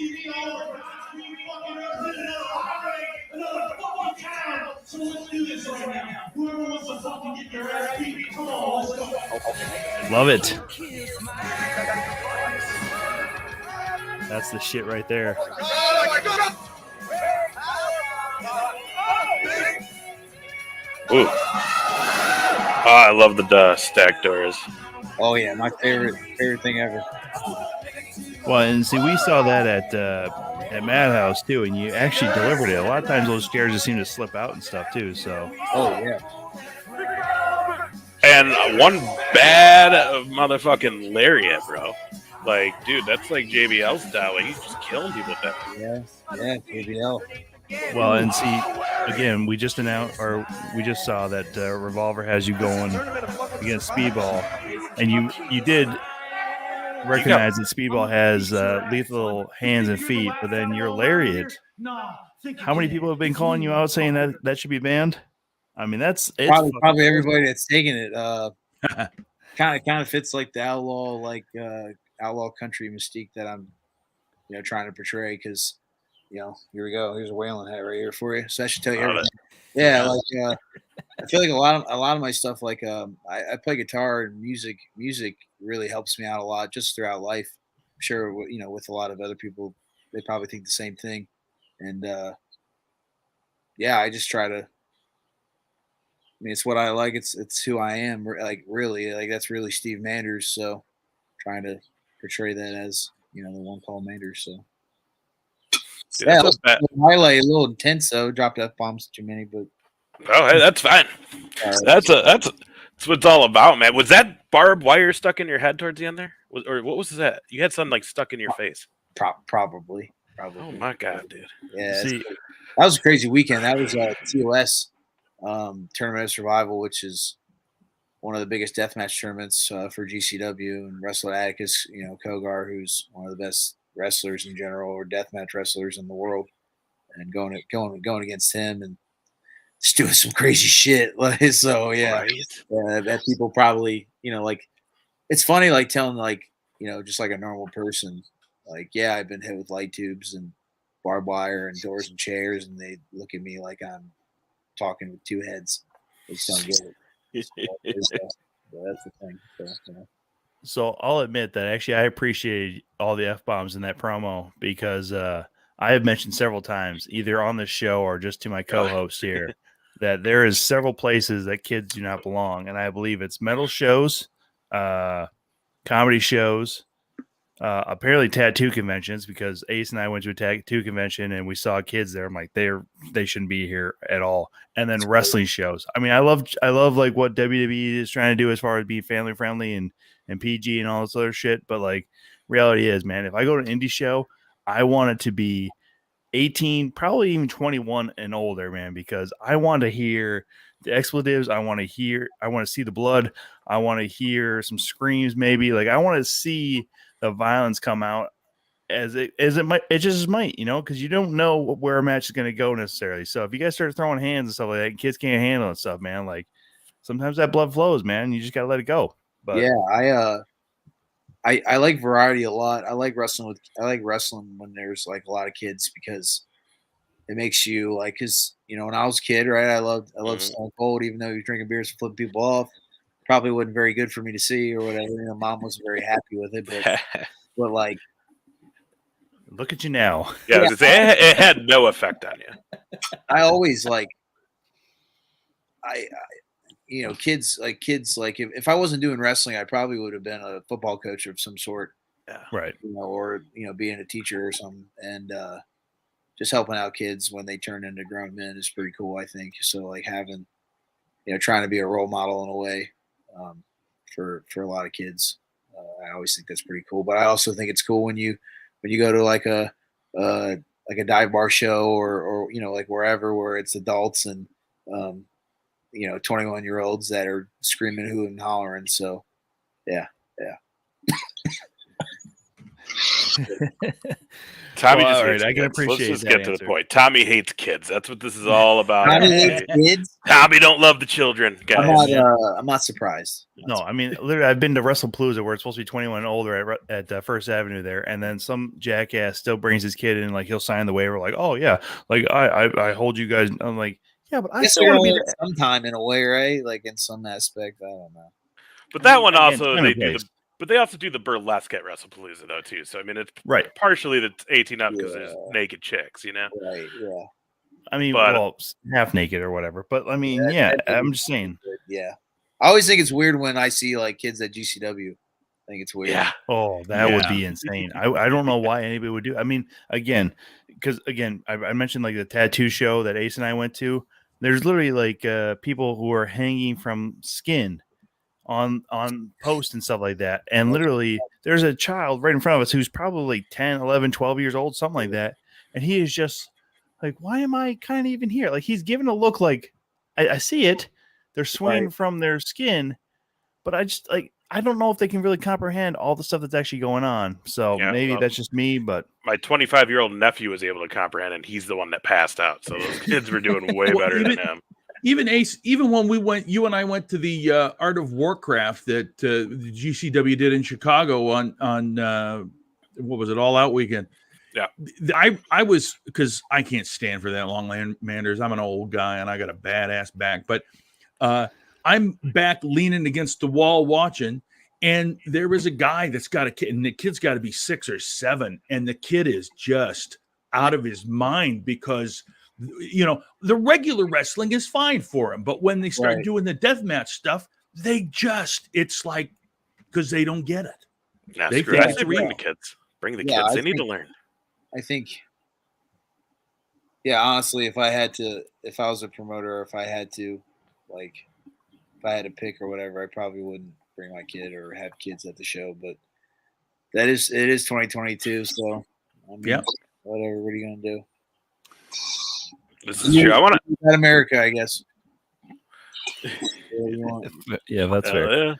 Love it. That's the shit right there. Ooh. Oh, I love the stack doors. Oh yeah, my favorite thing ever. Well, and see, we saw that at Madhouse too, and you actually delivered it. A lot of times those chairs just seem to slip out and stuff too. So. Oh yeah. And one bad motherfucking lariat, bro. Like, dude, that's like JBL style. Like, he's just killing people with that. Yeah, JBL. Well, and see, again, we just saw that Revolver has you going against Speedball, and you did recognize that Speedball has lethal hands and feet, but then your lariat. How many people have been calling you out saying that should be banned? I mean, it's probably everybody that's taking it kind of fits like the outlaw country mystique that I'm trying to portray, because here we go. Here's a whaling hat right here for you. So that should tell you everything. Yeah, like I feel like a lot of my stuff, like I play guitar, and music really helps me out a lot just throughout life. I'm sure with a lot of other people, they probably think the same thing. And yeah, I just try to. I mean, it's what I like. It's who I am. Like really, like that's really Steve Manders. So trying to portray that as the one Called Manders. So. Dude, Yeah, highlight a little intense though. Dropped F-bombs too many, but hey, that's fine. That's what it's all about, man. Was that barbed wire stuck in your head towards the end there, or what was that? You had something like stuck in your face. Probably. Oh my god, dude. Yeah, that was a crazy weekend. That was TOS Tournament of Survival, which is one of the biggest deathmatch tournaments for GCW, and Wrestle Atticus, Kogar, who's one of the best wrestlers in general, or deathmatch wrestlers in the world, and going against him and just doing some crazy shit. So yeah, right. That people probably like, it's funny, like telling just like a normal person, like, yeah, I've been hit with light tubes and barbed wire and doors and chairs, and they look at me like I'm talking with two heads. They just don't get it. So that's the thing. So I'll admit that actually I appreciated all the F-bombs in that promo, because I have mentioned several times, either on the show or just to my co-host here, that there is several places that kids do not belong. And I believe it's metal shows, comedy shows, apparently tattoo conventions, because Ace and I went to a tattoo convention and we saw kids there. I'm like, they shouldn't be here at all. And then wrestling shows. I mean, I love like what WWE is trying to do as far as being family friendly and PG and all this other shit. But like, reality is, man, if I go to an indie show, I want it to be 18, probably even 21 and older, man, because I want to hear the expletives. I want to see the blood. I want to hear some screams, maybe. Like, I want to see the violence come out as it might. It just might, because you don't know where a match is going to go necessarily. So if you guys start throwing hands and stuff like that, and kids can't handle it stuff, man, like sometimes that blood flows, man. You just got to let it go. But yeah, I like variety a lot. I like wrestling when there's like a lot of kids, because it makes you like, because when I was a kid, right, I loved Stone Cold, even though he was drinking beers and flipping people off. Probably wasn't very good for me to see or whatever. Mom wasn't very happy with it, but like, look at you now. Yeah, it had no effect on you. I always like, kids like if I wasn't doing wrestling, I probably would have been a football coach of some sort. Yeah. Right. Or being a teacher or something, and just helping out kids when they turn into grown men is pretty cool, I think. So like having, trying to be a role model in a way for a lot of kids. I always think that's pretty cool. But I also think it's cool when you go to like a dive bar show or like wherever where it's adults and 21-year-olds that are screaming, hooting, and hollering. So yeah. Tommy Well, just all hates right, I can kids. appreciate Let's just that get to answer. the point. Tommy hates kids. That's what this is all about. Tommy hates kids. Tommy don't love the children, guys. I'm not surprised. No, I mean, literally, I've been to WrestlePalooza where it's supposed to be 21 and older at First Avenue there, and then some jackass still brings his kid in, like he'll sign the waiver, like, oh yeah, like I hold you guys. I'm like, yeah, but I still want to be there sometime in a way, right? Like in some aspect, I don't know. But that one again, also but they also do the burlesque at WrestlePalooza though too. So I mean, it's right. Partially that's 18 up because there's naked chicks, Right. Yeah. I mean, half naked or whatever. But I mean, I'm just saying. Yeah. I always think it's weird when I see like kids at GCW. I think it's weird. Yeah. Oh, that would be insane. I don't know why anybody would do. I mean, because I mentioned like the tattoo show that Ace and I went to. There's literally like people who are hanging from skin on posts and stuff like that. And literally there's a child right in front of us who's probably 10, 11, 12 years old, something like that. And he is just like, why am I kind of even here? Like he's given a look like I see it. They're swinging from their skin, but I don't know if they can really comprehend all the stuff that's actually going on. So maybe that's just me, but my 25-year-old nephew was able to comprehend, and he's the one that passed out. So those kids were doing way better than him. Even Ace, even when you and I went to the Art of Warcraft that the GCW did in Chicago on what was it, All Out weekend. Yeah. I was, because I can't stand for that long Manders. I'm an old guy and I got a badass back, but I'm back leaning against the wall watching, and there was a guy that's got a kid, and the kid's got to be 6 or 7, and the kid is just out of his mind because, you know, the regular wrestling is fine for him, but when they start doing the deathmatch stuff, it's like, because they don't get it. Nah, They screw think it. it's Bring real. the kids. Bring the Yeah, kids. I They need to think- learn. I think, yeah, honestly, if I was a promoter, or if I had to pick or whatever, I probably wouldn't bring my kid or have kids at the show. But it is 2022, so I mean, Yeah. whatever. What are you gonna do? This is true. I want to. At America, I guess. What do you want? Yeah, that's fair. Yeah.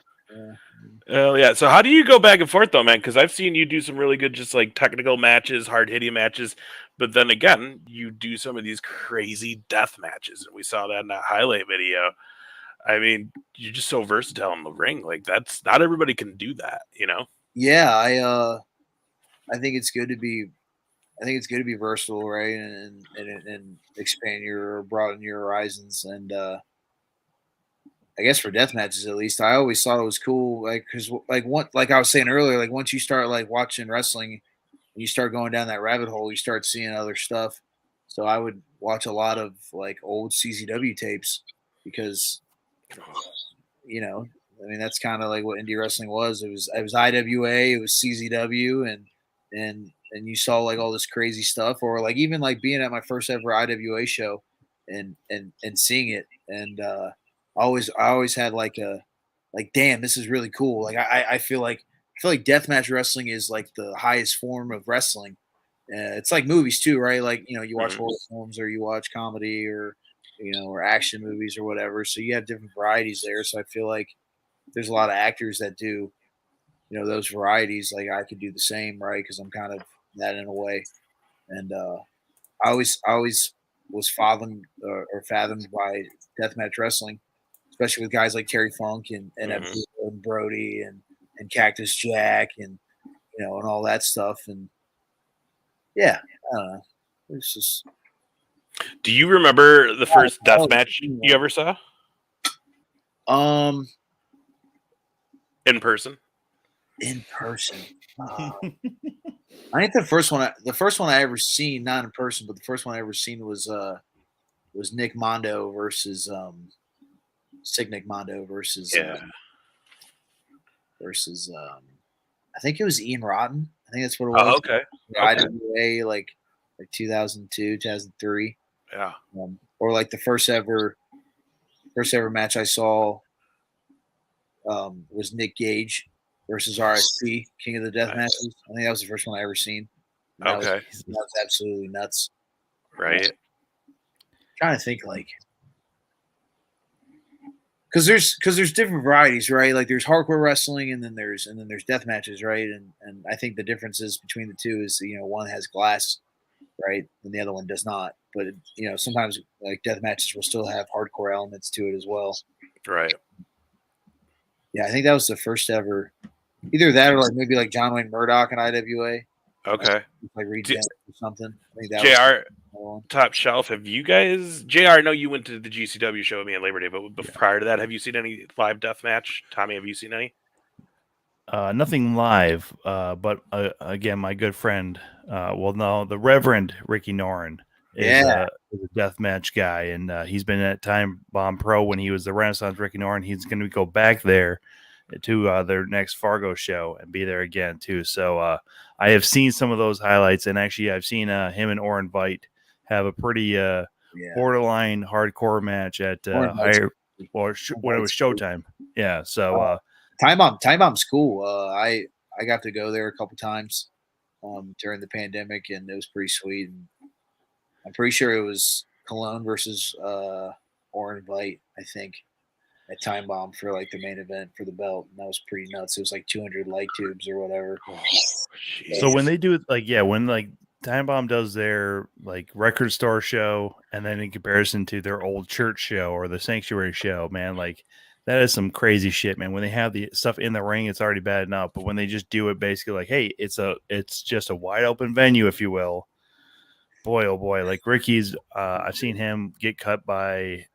Yeah. Yeah. So how do you go back and forth though, man? Because I've seen you do some really good, just like technical matches, hard hitting matches, but then again, you do some of these crazy death matches, and we saw that in that highlight video. I mean, you're just so versatile in the ring. Like that's not everybody can do that, you know? Yeah, I think it's good to be versatile, right? And expand or broaden your horizons. And I guess for death matches, at least, I always thought it was cool, like because like I was saying earlier, like once you start like watching wrestling, and you start going down that rabbit hole, you start seeing other stuff. So I would watch a lot of like old CZW tapes because, you know, I mean that's kind of like what indie wrestling was. It was IWA, it was CZW, and you saw like all this crazy stuff, or like even like being at my first ever IWA show and seeing it, and I always had like damn, this is really cool. Like I feel like deathmatch wrestling is like the highest form of wrestling. It's like movies too, right? Like, you know, you watch horror films or you watch comedy or, you know, or action movies or whatever. So you have different varieties there. So I feel like there's a lot of actors that do, you know, those varieties. Like I could do the same, right? Because I'm kind of that in a way. And I always was fathomed by deathmatch wrestling, especially with guys like Terry Funk and Abdul and Brody and Cactus Jack and, you know, and all that stuff. And yeah, I don't know. It's just. Do you remember the first death match you ever saw in person? In person. I think the first one I ever seen, not in person, but the first one I ever seen was Nick Mondo versus Sig Nick Mondo versus I think it was Ian Rotten. I think that's what it was. Oh, okay. IWA like 2002, 2003. Yeah. Or like the first ever match I saw was Nick Gage versus RSP, King of the Death Matches. I think that was the first one I ever seen. That was absolutely nuts. Right. Trying to think like, because there's different varieties, right? Like there's hardcore wrestling and then there's death matches, right? And I think the differences between the two is, you know, one has glass, right, and the other one does not. But you know, sometimes like death matches will still have hardcore elements to it as well. Right. Yeah, I think that was the first ever. Either that or like maybe like John Wayne Murdoch and IWA. Okay. Like Reed Dent or something. I think that JR, was Top Shelf, have you guys, JR, I know you went to the GCW show with me on Labor Day, but prior to that, have you seen any live death match? Tommy, have you seen any? Nothing live, but again, my good friend, the Reverend Ricky Noren is a deathmatch guy, and he's been at Time Bomb Pro when he was the Renaissance Ricky Noren. He's going to go back there to their next Fargo show and be there again too. So I have seen some of those highlights, and actually I've seen him and Oren Veit have a pretty borderline hardcore match at when it was Showtime. Yeah, so Time Bomb's cool. I got to go there a couple times during the pandemic, and it was pretty sweet. And I'm pretty sure it was Cologne versus Oren Veit, I think, at Time Bomb for like the main event for the belt, and that was pretty nuts. It was like 200 light tubes or whatever. So when they do it, like when like Time Bomb does their like record store show, and then in comparison to their old church show or the sanctuary show, man, like that is some crazy shit, man. When they have the stuff in the ring, it's already bad enough, but when they just do it basically like, hey, it's just a wide open venue, if you will. Boy, oh boy, like Ricky's, I've seen him get cut by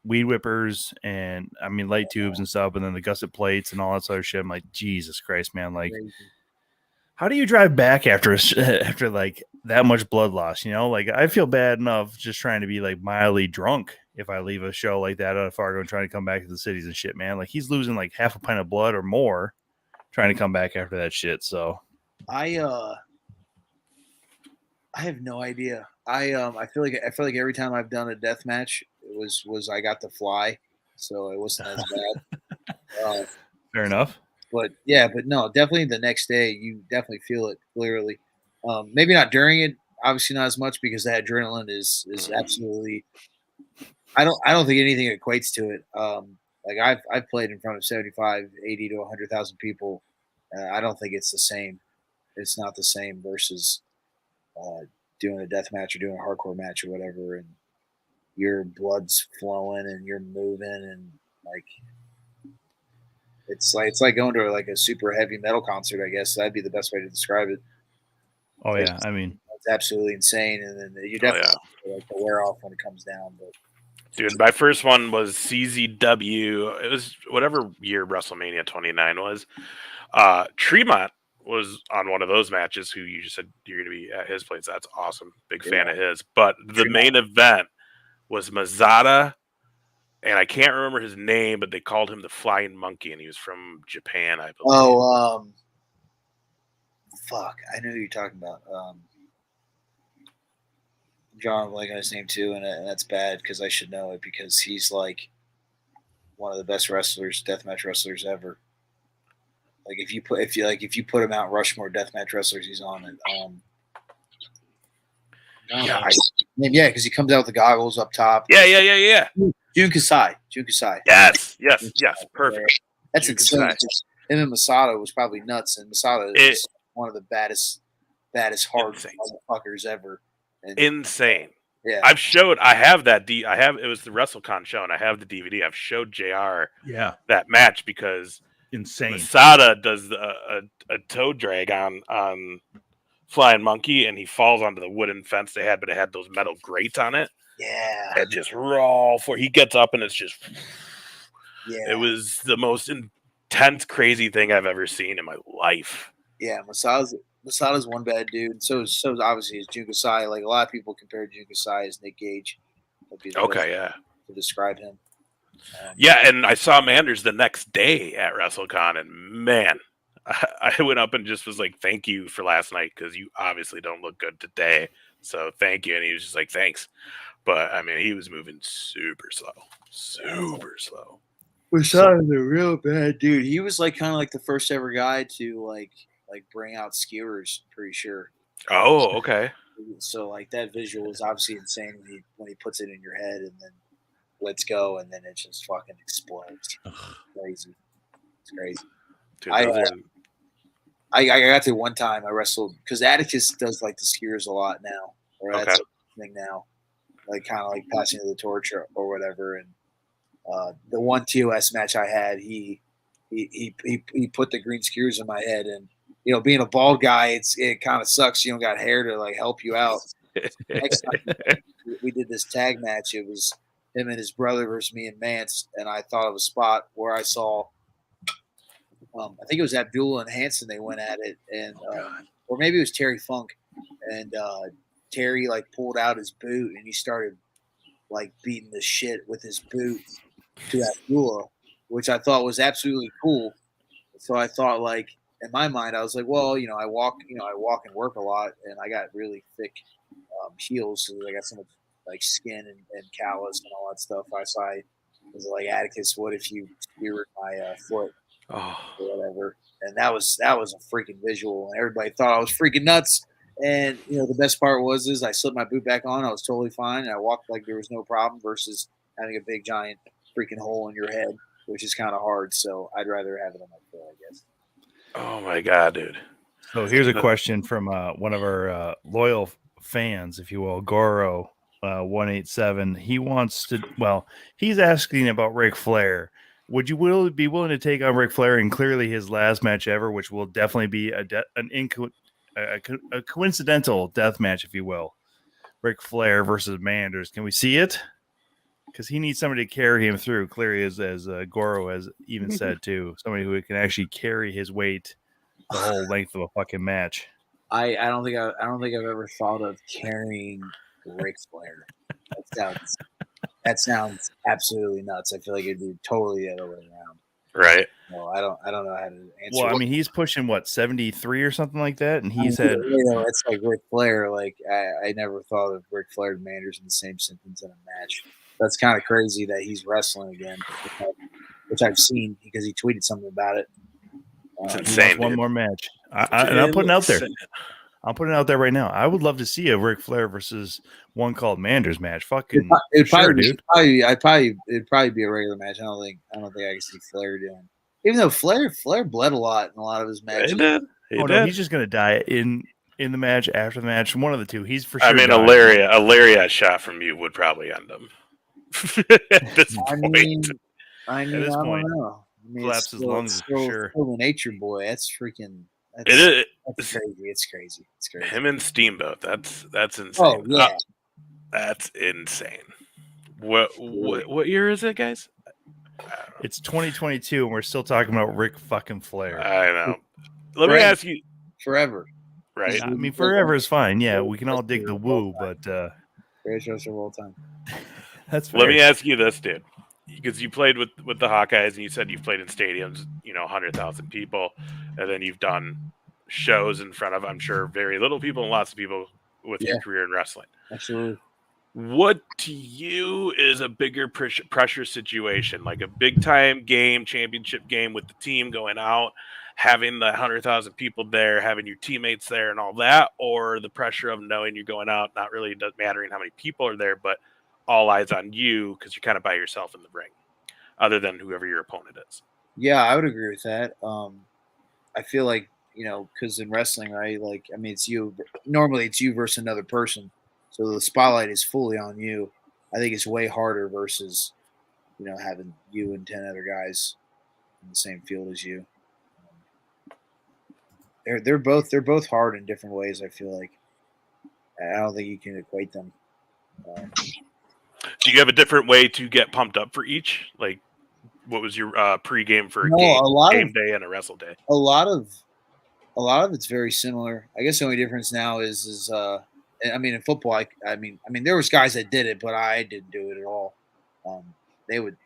weed whippers and I mean light tubes and stuff, and then the gusset plates and all that sort of shit. I'm like, Jesus Christ, man, like. How do you drive back after like that much blood loss? You know, like I feel bad enough just trying to be like mildly drunk if I leave a show like that out of Fargo and trying to come back to the cities and shit, man. Like he's losing like half a pint of blood or more trying to come back after that shit. So I have no idea. I feel like every time I've done a death match, it was I got to fly, so it wasn't as bad. Fair enough. But no, definitely the next day you definitely feel it clearly. Maybe not during it, obviously not as much because the adrenaline is absolutely. I don't think anything equates to it. Like I've played in front of 75, 80 to 100,000 people. I don't think it's the same. It's not the same versus doing a death match or doing a hardcore match or whatever, and your blood's flowing and you're moving and like. It's like going to like a super heavy metal concert. I guess that'd be the best way to describe it. Oh yeah, I mean, it's absolutely insane, and then you definitely like the wear off when it comes down. But dude, my first one was CZW. It was whatever year WrestleMania 29 was. Tremont was on one of those matches. Who you just said you're going to be at his place. That's awesome. Big fan of his. But the main event was Mazada. And I can't remember his name, but they called him the Flying Monkey, and he was from Japan, I believe. Fuck, I know who you're talking about. John, I'm blanking on his name too, and that's bad because I should know it because he's like one of the best wrestlers, deathmatch wrestlers ever. Like if you put him out Rushmore deathmatch wrestlers, he's on it. Yeah, because he comes out with the goggles up top. Yeah. Jun Kasai. Yes, perfect. That's insane. Him and Masada was probably nuts, and Masada is one of the baddest hard motherfuckers ever. And, insane. Yeah, I have that. It was the WrestleCon show, and I have the DVD. I've showed JR that match because insane. Masada does a toe drag on Flying Monkey, and he falls onto the wooden fence they had, but it had those metal grates on it. Yeah. And just raw for he gets up and it's just it was the most intense, crazy thing I've ever seen in my life. Yeah, Masada's one bad dude. So obviously is Jun Kasai. Like a lot of people compare Jun Kasai as Nick Gage. To describe him. And I saw Manders the next day at WrestleCon, and man, I went up and just was like, thank you for last night because you obviously don't look good today. So thank you. And he was just like, thanks. But I mean, he was moving super slow. Masada's a real bad dude. He was like kind of like the first ever guy to like bring out skewers, pretty sure. Oh, okay. So like that visual is obviously insane when he puts it in your head and then let's go and then it just fucking explodes. Crazy. It's crazy. Dude, I got to one time I wrestled because Atticus does like the skewers a lot now. Or that's a thing now. Like kind of like passing the torch or whatever. And the one TOS match I had, he put the green skewers in my head, and you know, being a bald guy, it kind of sucks. You don't got hair to like help you out. Next time we did this tag match, it was him and his brother versus me and Mance, and I thought of a spot where I saw, I think it was Abdullah and Hanson. They went at it, and or maybe it was Terry Funk, and Terry like pulled out his boot and he started like beating the shit with his boot to Abdullah, which I thought was absolutely cool. So I thought, like, in my mind, I was like, well, you know, I walk and work a lot, and I got really thick heels, so I got so much like skin and callus and all that stuff. I was like, Atticus, what if you skewered my foot or whatever? And that was a freaking visual, and everybody thought I was freaking nuts. And you know, the best part was I slipped my boot back on. I was totally fine, and I walked like there was no problem. Versus having a big giant freaking hole in your head, which is kind of hard. So I'd rather have it on my foot, I guess. Oh my god, dude! So here's a question from one of our loyal fans, if you will, Goro 187. He wants to. Well, he's asking about Ric Flair. Would you be willing to take on Ric Flair in clearly his last match ever, which will definitely be a coincidental death match, if you will? Ric Flair versus Manders. Can we see it? Because he needs somebody to carry him through. Clearly, as Goro has even said too, somebody who can actually carry his weight the whole length of a fucking match. I don't think I've ever thought of carrying Ric Flair. That sounds absolutely nuts. I feel like it'd be totally the other way around. Right. No, I don't know how to answer. Well, I mean, he's pushing 73 or something like that, and he's had. It's like Ric Flair. Like I never thought of Ric Flair and Manders in the same sentence in a match. That's kind of crazy that he's wrestling again, which I've seen because he tweeted something about it. It's insane. One more match, and I'm putting it out there. I'm putting it out there right now. I would love to see a Ric Flair versus one called Manders match. Fucking it'd probably, dude. It'd probably be a regular match. I don't think I can see Flair doing. Even though Flair bled a lot in a lot of his matches. He did. No, he's just gonna die in the match, after the match. One of the two. He's for sure. I mean, a lariat shot from you would probably end him. At this point. I don't know. I mean, Flaps his lungs for sure. Still the Nature Boy. That's freaking. It is. That's crazy. It's crazy. Him and Steamboat. That's insane. Oh yeah. That's insane. What year is it, guys? It's 2022, and we're still talking about Ric fucking Flair. I know. Let me ask you. Forever. Right. I mean, forever is fine. Yeah, we can all dig the woo, but greatest wrestler of all time. That's fair. Let me ask you this, dude. Because you played with the Hawkeyes, and you said you've played in stadiums, 100,000 people, and then you've done shows in front of, I'm sure, very little people and lots of people with your career in wrestling. Absolutely. What to you is a bigger pressure situation, like a big time game, championship game with the team going out, having the 100,000 people there, having your teammates there and all that, or the pressure of knowing you're going out, not really mattering how many people are there, but all eyes on you because you're kind of by yourself in the ring, other than whoever your opponent is. Yeah, I would agree with that. I feel like, because in wrestling, right, like, I mean, it's you. Normally it's you versus another person. So the spotlight is fully on you. I think it's way harder versus, having you and 10 other guys in the same field as you. They're both hard in different ways, I feel like. I don't think you can equate them. Do you have a different way to get pumped up for each? Like, what was your pregame for game day and a wrestle day? A lot of it's very similar. I guess the only difference now is I mean, in football, I mean, there was guys that did it, but I didn't do it at all. They would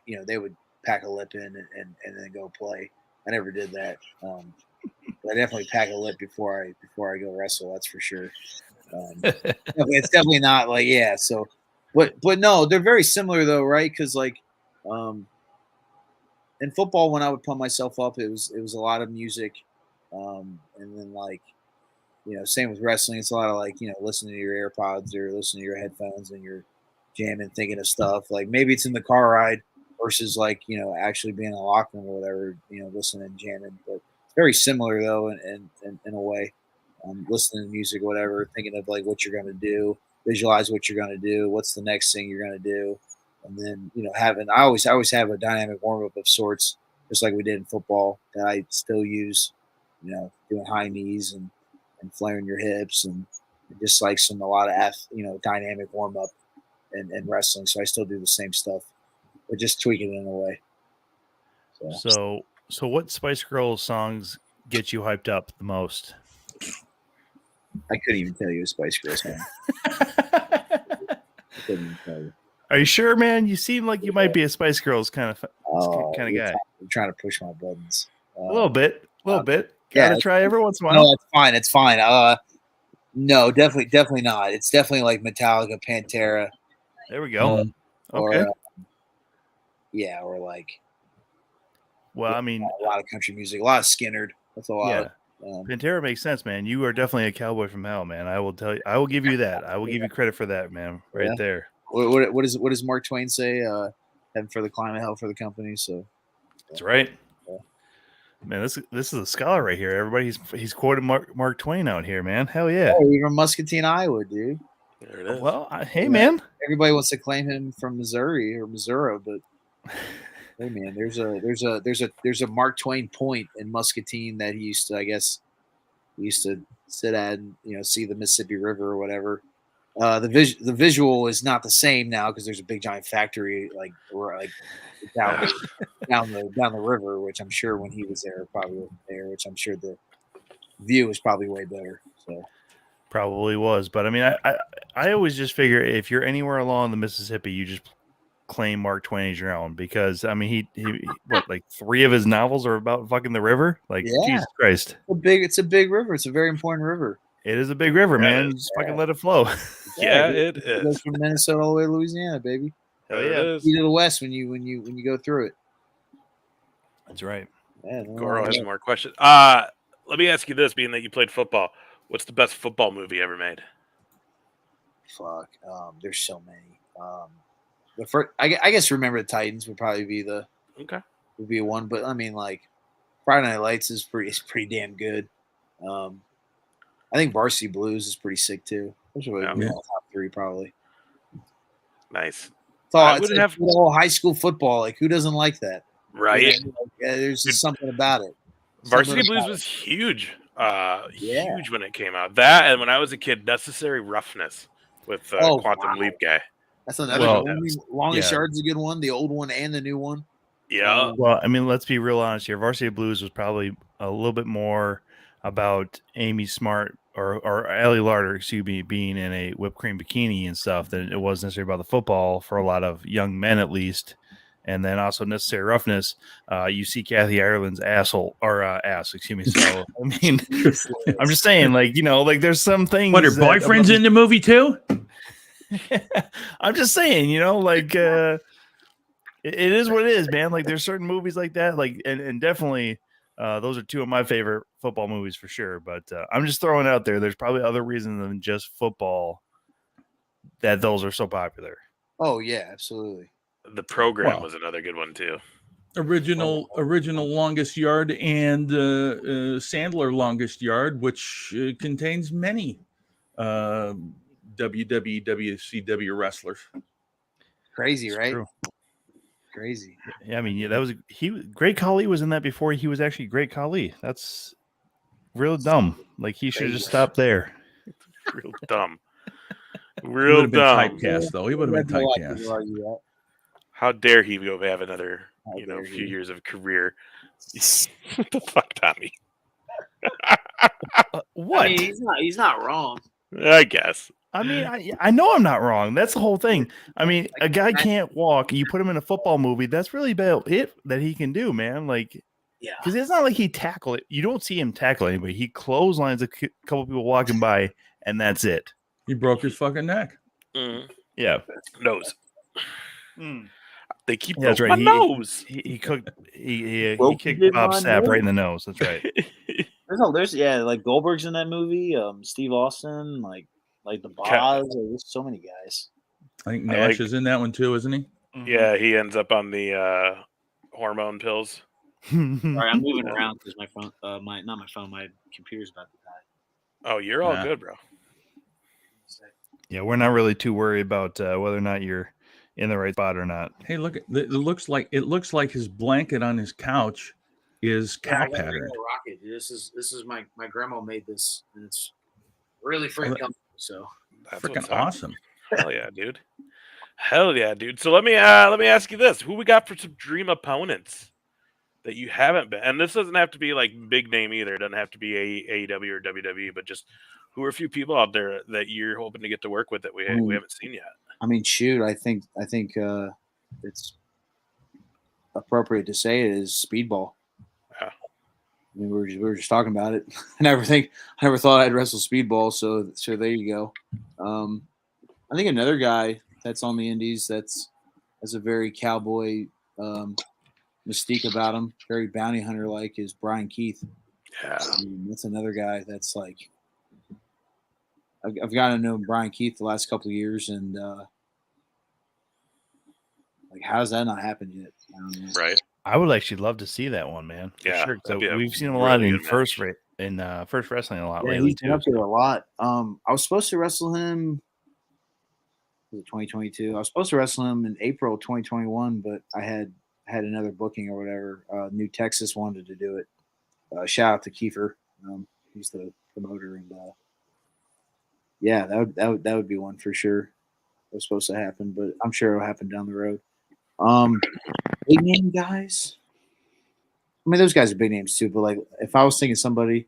pack a lip in and then go play. I never did that. But I definitely pack a lip before I go wrestle. That's for sure. It's definitely not like, yeah. So, but no, they're very similar though, right? Because like, in football, when I would pump myself up, it was a lot of music, and then like, same with wrestling. It's a lot of like, listening to your AirPods or listening to your headphones and you're jamming, thinking of stuff. Like maybe it's in the car ride versus like, actually being in a locker room or whatever, listening and jamming. But it's very similar though, in a way. Listening to music, whatever, thinking of like what you're going to do, visualize what you're going to do, what's the next thing you're going to do. And then, I always have a dynamic warm up of sorts, just like we did in football that I still use, doing high knees and flaring your hips and just like a lot of, dynamic warm up and wrestling. So I still do the same stuff, but just tweak it in a way. So what Spice Girls songs get you hyped up the most? I couldn't even tell you a Spice Girls song. I couldn't even tell you. Are you sure, man? You seem like you might be a Spice Girls kind of guy. I'm trying to push my buttons. A little bit. Gotta try every once in a while. No, it's fine. No, definitely not. It's definitely like Metallica, Pantera. There we go. Okay. Or like. Well, I mean, a lot of country music, a lot of Skinner. That's a lot. Yeah. Pantera makes sense, man. You are definitely a cowboy from hell, man. I will tell you. I will give you that. I will give you credit for that, man. Right there. What does Mark Twain say? Heaven for the climate, hell for the company. So that's right. Man, this is a scholar right here. Everybody, he's quoting Mark Twain out here, man. Hell yeah. Oh, you're from Muscatine, Iowa, dude. There it is. Well, hey, man. Everybody wants to claim him from Missouri or Missouri, but hey, man, there's a Mark Twain point in Muscatine that he used to, I guess, sit at and see the Mississippi River or whatever. The visual is not the same now because there's a big giant factory like down the river, which I'm sure when he was there probably wasn't there, which I'm sure the view was probably way better. So probably was, but I mean, I always just figure if you're anywhere along the Mississippi, you just claim Mark Twain as your own because I mean he what like 3 of his novels are about fucking the river. Like Jesus Christ, it's a big river. It's a very important river. It is a big river, man. Just fucking let it flow. It It goes is. from Minnesota all the way to Louisiana, baby. Hell There yeah. it is. To the west when you go through it. That's right. Yeah, Goro has more questions. Let me ask you this: being that you played football, what's the best football movie ever made? Fuck. There's so many. The first, I guess, Remember the Titans would probably be would be one, but I mean, like, Friday Night Lights is pretty damn good. I think Varsity Blues is pretty sick too. Those would be my top 3 probably. Nice. I would have high school football. Like, who doesn't like that? Right. There's just something about it. Varsity Blues was huge. Huge when it came out. That and when I was a kid, Necessary Roughness with Quantum Leap guy. That's another one. Longest Yard's a good one. The old one and the new one. Yeah. Well, I mean, let's be real honest here. Varsity Blues was probably a little bit more about Amy Smart or Allie Larder, excuse me, being in a whipped cream bikini and stuff than it was necessarily about the football for a lot of young men, at least. And then also Necessary Roughness, you see Kathy Ireland's asshole or ass, excuse me. So I mean, I'm just saying, like, like there's some things. What, her boyfriend's in the movie too? I'm just saying, like it is what it is, man. Like there's certain movies like that, like and definitely those are 2 of my favorite football movies for sure. But I'm just throwing it out there. There's probably other reasons than just football that those are so popular. Oh yeah, absolutely. The Program was another good one too. Original Longest Yard and Sandler Longest Yard, which contains many WWE, WCW wrestlers. Crazy, right? True. Crazy. Yeah, I mean, that was Great Khali was in that before he was actually Great Khali. That's real dumb. Like he should have just stopped there. Real dumb. Real dumb. Typecast though. He would have been typecast. How dare he go have another, few years of career? What the fuck, Tommy? What? I mean, he's not wrong. I guess. I mean, I know I'm not wrong. That's the whole thing. I mean, a guy can't walk. You put him in a football movie. That's really about it that he can do, man. Like, yeah, because it's not like he tackle it. You don't see him tackle anybody. He clotheslines a couple people walking by, and that's it. He broke his fucking neck. Mm. Yeah, nose. They keep that's right. My nose. He kicked Bob Sapp right in the nose. That's right. There's like Goldberg's in that movie. Steve Austin, like the Boz. There's so many guys. I think Nash is in that one too, isn't he? Yeah, he ends up on the hormone pills. Sorry, I'm moving around because my phone, my computer's about to die. Oh, you're all good, bro. Yeah, we're not really too worried about whether or not you're in the right spot or not. Hey, look! It looks like his blanket on his couch is cow patterned. Rocket. This is my grandma made this, and it's really freaking comfortable. So that's freaking awesome. Hell yeah, dude! Hell yeah, dude! So let me ask you this: who we got for some dream opponents that you haven't been? And this doesn't have to be like big name either. It doesn't have to be AEW or WWE, but just who are a few people out there that you're hoping to get to work with that we haven't seen yet? I mean, shoot, I think it's appropriate to say it is Speedball. Yeah. I mean, we were just talking about it. I never thought I'd wrestle Speedball. So there you go. I think another guy that's on the indies has a very cowboy mystique about him, very bounty hunter like, is Brian Keith. Yeah. That's another guy that's like, I've gotten to know Brian Keith the last couple of years, and like, how does that not happen yet? I don't know. Right. I would actually love to see that one, man. For Yeah, sure. So that'd be a we've seen him a lot really in good first match. first wrestling a lot Yeah, lately he's been too. up there So. a lot. I was supposed to wrestle him. Was it 2022? I was supposed to wrestle him in April 2021, but I had another booking or whatever. New Texas wanted to do it. Shout out to Kiefer. He's the promoter, and yeah, that would be one for sure. It was supposed to happen, but I'm sure it'll happen down the road. Big name guys. I mean, those guys are big names too. But like, if I was thinking somebody,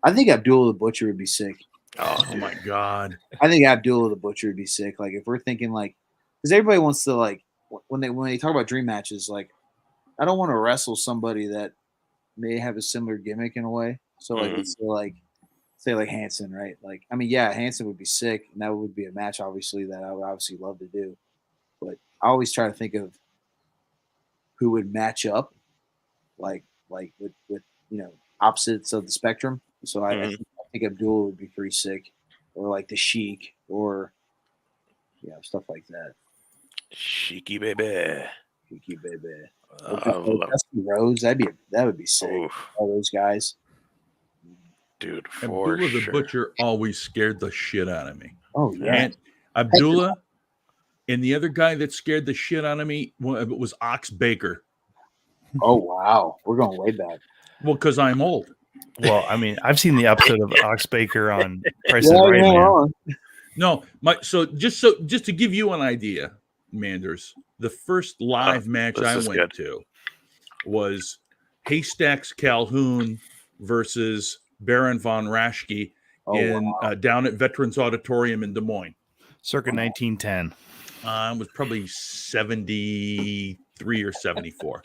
I think Abdullah the Butcher would be sick. Oh my God. I think Abdullah the Butcher would be sick. Like, if we're thinking like, because everybody wants to like when they talk about dream matches, like, I don't want to wrestle somebody that may have a similar gimmick in a way. So like, let's say like Hanson, right? Like, I mean, yeah, Hanson would be sick, and that would be a match, obviously, that I would obviously love to do. But I always try to think of who would match up, like with opposites of the spectrum. So I think Abdul would be pretty sick, or like the Sheik, or stuff like that. Cheeky baby. Cheeky baby. Dusty Rhodes, that would be sick. Oof. All those guys. Dude, for Abdullah the sure. Butcher always scared the shit out of me. Oh yeah. And Abdullah and the other guy that scared the shit out of me was Ox Baker. Oh wow, we're going way back. Well, because I'm old. Well, I mean, I've seen the episode of Ox Baker on Price is Right, man. No, just to give you an idea, Manders, the first live match I went to was Haystacks Calhoun versus Baron von Raschke down at Veterans Auditorium in Des Moines. Circa 1910. It was probably 73 or 74.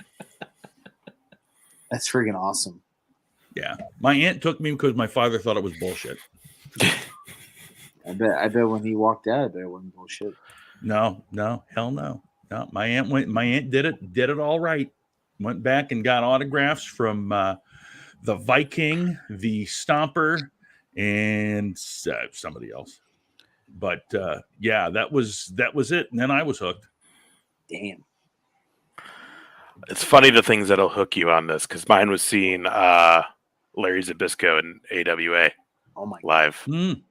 That's freaking awesome. Yeah. My aunt took me because my father thought it was bullshit. I bet when he walked out, I bet it wasn't bullshit. No, hell no. No, my aunt did it all right. Went back and got autographs from the Viking, the Stomper, and somebody else. But yeah, that was it. And then I was hooked. Damn. It's funny the things that'll hook you on this, because mine was seeing Larry Zbyszko in AWA live. And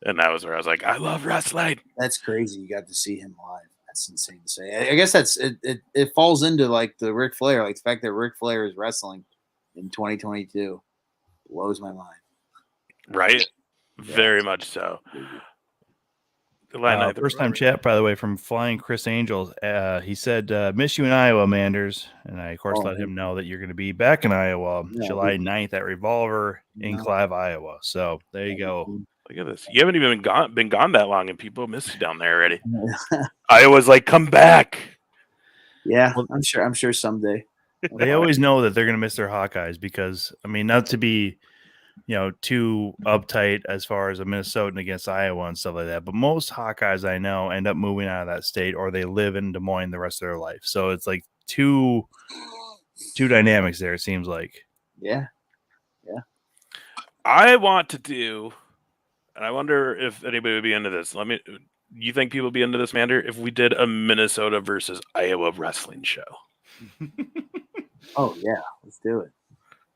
that was where I was like, I love wrestling. That's crazy. You got to see him live. That's insane to say. I guess it falls into like the Ric Flair, like the fact that Ric Flair is wrestling in 2022 blows my mind. Right? Yeah. Very much so. First time chat, by the way, from Flying Chris Angels. He said, miss you in Iowa, Manders. And I, of course, let him know that you're going to be back in Iowa July 9th at Revolver in Clive, Iowa. So there you go. Look at this. You haven't even been gone that long, and people miss you down there already. Iowa's like, come back. Yeah, I'm sure someday. They always know that they're going to miss their Hawkeyes because, I mean, not to be too uptight as far as a Minnesotan against Iowa and stuff like that. But most Hawkeyes I know end up moving out of that state, or they live in Des Moines the rest of their life. So it's like two dynamics there, it seems like. Yeah. I want to do, and I wonder if anybody would be into this. You think people would be into this, Mander, if we did a Minnesota versus Iowa wrestling show? Oh yeah, let's do it.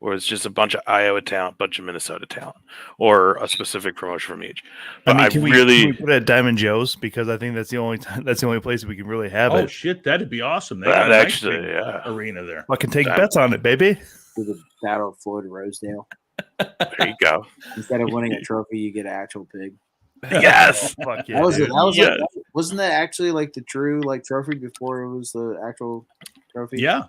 Or it's just a bunch of Iowa talent, bunch of Minnesota talent, or a specific promotion from each. But can we put it at Diamond Joe's, because I think that's the only place we can really have it. Oh shit, that'd be awesome. They got got actually arena there. I can take bets on it, baby. Do the Battle of Floyd Rosedale. There you go. Instead of winning a trophy, you get an actual pig. Yes. Fuck yeah, wasn't that actually like the true trophy before it was the actual trophy? Yeah.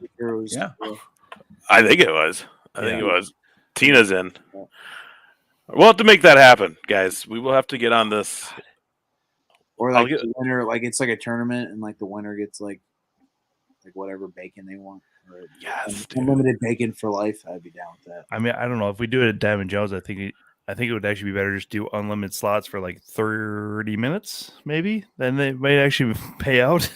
I think it was. I think it was. Tina's in. Yeah. We'll have to make that happen, guys. We will have to get on this. Or the winner, it's like a tournament, and the winner gets like whatever bacon they want. Or unlimited bacon for life. I'd be down with that. I mean, I don't know if we do it at Diamond Jones. I think it would actually be better just do unlimited slots for 30 minutes, maybe. Then they might actually pay out.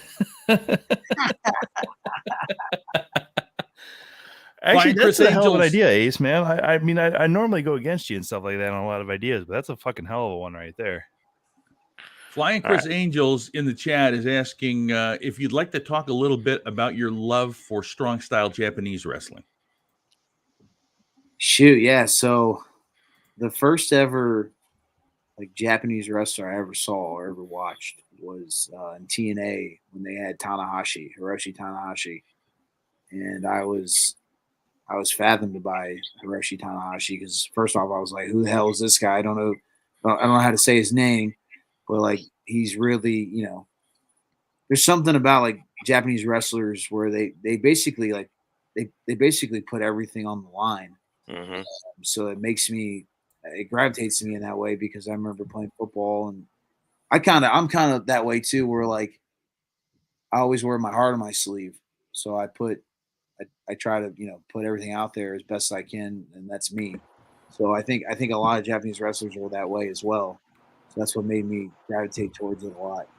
Actually, that's a hell of an idea, Ace, man. I mean, I normally go against you and stuff like that on a lot of ideas, but that's a fucking hell of a one right there. Flying All Chris Angels in the chat is asking if you'd like to talk a little bit about your love for strong style Japanese wrestling. Shoot, yeah. So the first ever like Japanese wrestler I ever saw or ever watched was in TNA when they had Hiroshi Tanahashi, and I was fathomed by Hiroshi Tanahashi because first off I was like, who the hell is this guy? I don't know how to say his name, but like he's really there's something about like Japanese wrestlers where they basically like they basically put everything on the line. Mm-hmm. So it gravitates to me in that way because I remember playing football and I'm kind of that way too, where like I always wear my heart on my sleeve. So I try to, put everything out there as best I can, and that's me. So I think a lot of Japanese wrestlers are that way as well. So that's what made me gravitate towards it a lot.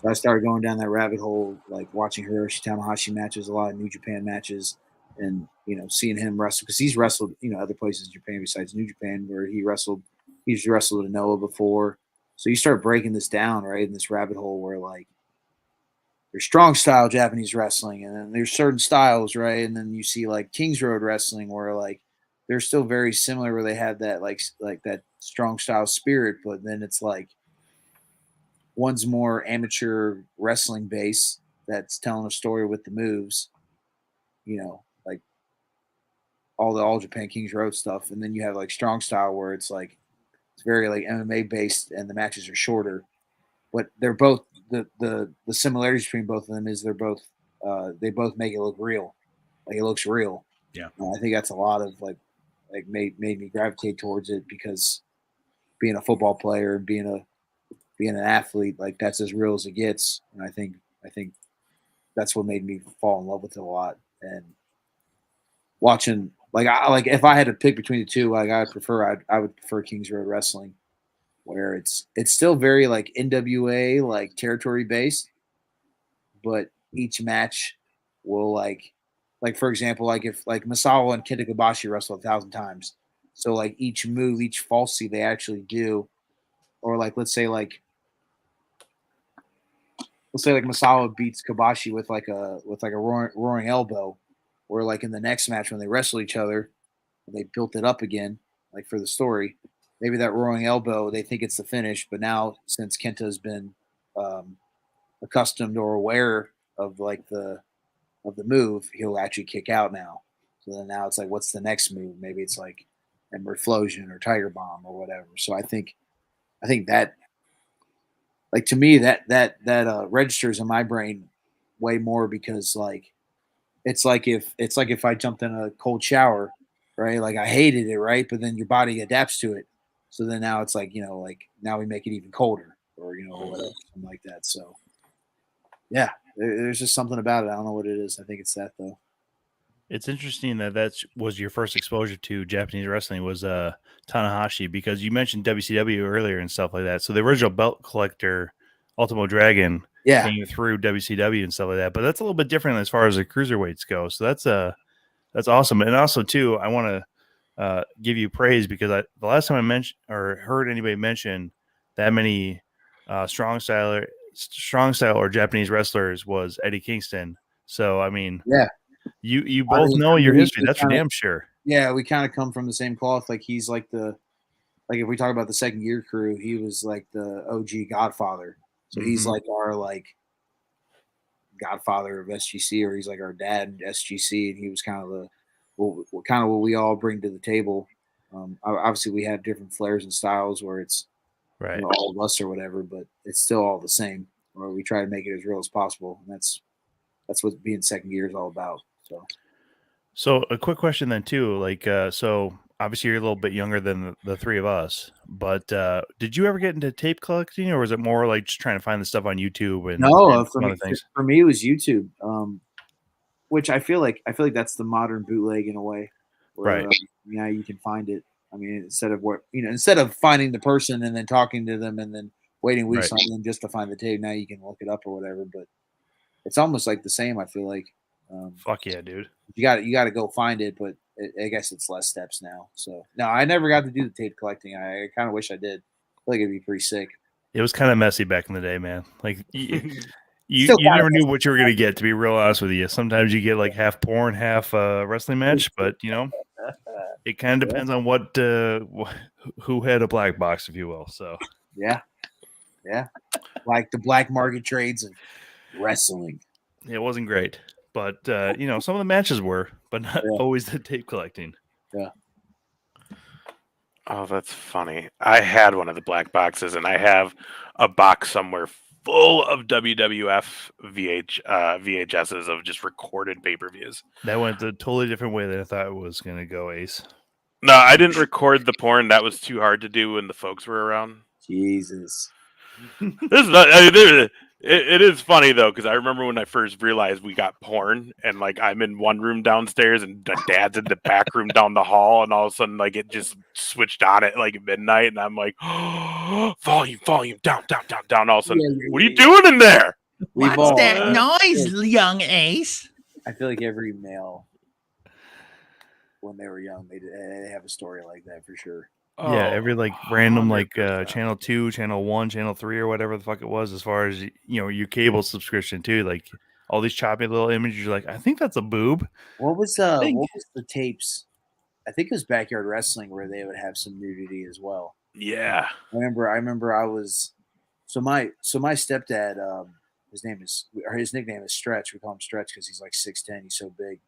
So I started going down that rabbit hole, like watching Hiroshi Tanahashi matches, a lot of New Japan matches, and seeing him wrestle because he's wrestled other places in Japan besides New Japan where he's wrestled in Noah before. So you start breaking this down right in this rabbit hole where like there's strong style Japanese wrestling, and then there's certain styles, right? And then you see like Kings Road wrestling, where like they're still very similar, where they have that like that strong style spirit, but then it's like one's more amateur wrestling base that's telling a story with the moves, like all Japan Kings Road stuff, and then you have like strong style where it's like it's very like MMA based, and the matches are shorter. But they're both the similarities between both of them is they both make it look real, like it looks real. Yeah, I think that's a lot of like made me gravitate towards it because being a football player and being an athlete, like that's as real as it gets. And I think that's what made me fall in love with it a lot. And watching like if I had to pick between the two, like I would prefer Kings Road Wrestling, where it's still very like NWA like territory based, but each match will like for example, like if like Masawa and Kenta Kobashi wrestle 1,000 times, so like each move, each falsie they actually do, or like let's say like Masawa beats Kobashi with like a roaring elbow, or like in the next match when they wrestle each other, they built it up again, like for the story. Maybe that roaring elbow, they think it's the finish, but now since Kenta's been accustomed or aware of like the move, he'll actually kick out now. So then now it's like, what's the next move? Maybe it's like Ember Explosion or Tiger Bomb or whatever. So I think that like to me that registers in my brain way more because like it's like if I jumped in a cold shower, right? Like I hated it, right? But then your body adapts to it. So then now it's like, like now we make it even colder or, or whatever, something like that. So yeah, there's just something about it. I don't know what it is. I think it's that though. It's interesting that was your first exposure to Japanese wrestling was Tanahashi, because you mentioned WCW earlier and stuff like that. So the original belt collector, Ultimo Dragon, came through WCW and stuff like that. But that's a little bit different as far as the cruiserweights go. So that's awesome. And also too, I want to give you praise because the last time I mentioned or heard anybody mention that many strong style or Japanese wrestlers was Eddie Kingston. So I mean, yeah. You both know your history. That's for damn sure. Yeah, we kind of come from the same cloth. Like he's like if we talk about the second year crew, he was like the OG Godfather. So he's like our like Godfather of SGC, or he's like our dad in SGC, and he was kind of what we all bring to the table. Obviously, we have different flares and styles where it's right all of us or whatever, but it's still all the same. Or we try to make it as real as possible, and that's what being second gear is all about. So a quick question then too, like so obviously you're a little bit younger than the three of us, but did you ever get into tape collecting, or was it more like just trying to find the stuff on YouTube and other things? For me it was YouTube, which I feel like that's the modern bootleg in a way, where, right? Yeah, you can find it. I mean, instead of finding the person and then talking to them and then waiting weeks on them just to find the tape, now you can look it up or whatever. But it's almost like the same. I feel like. Fuck yeah, dude! You got to go find it, but I guess it's less steps now. So no, I never got to do the tape collecting. I kind of wish I did. I feel like it'd be pretty sick. It was kind of messy back in the day, man. Like you Still never knew what you were gonna get. To be real honest with you, sometimes you get like half porn, half wrestling match, but it kind of depends on what who had a black box, if you will. So Yeah. Like the black market trades of wrestling. it wasn't great, but some of the matches were, but not Yeah. always the tape collecting. Yeah. Oh, that's funny. I had one of the black boxes, and I have a box somewhere full of WWF VHSs of just recorded pay-per-views. That went a totally different way than I thought it was gonna go, Ace. No, I didn't record the porn. That was too hard to do when the folks were around. Jesus. This is not, I mean, it is funny though, because I remember when I first realized we got porn, and like I'm in one room downstairs and Dad's in the back room down the hall, and all of a sudden like it just switched on at like midnight, and I'm like, volume down. All of a sudden, what are you doing in there? What's that noise, young Ace? I feel like every male, when they were young, they have a story like that for sure. Yeah, every like random like 100%. channel 2, channel 1, channel 3 or whatever the fuck it was, as far as your cable subscription too, like all these choppy little images, you're like, I think that's a boob. What was the tapes? I think it was Backyard Wrestling where they would have some nudity as well. Yeah. I remember I was my stepdad, his nickname is Stretch. We call him Stretch because he's like 6'10", he's so big.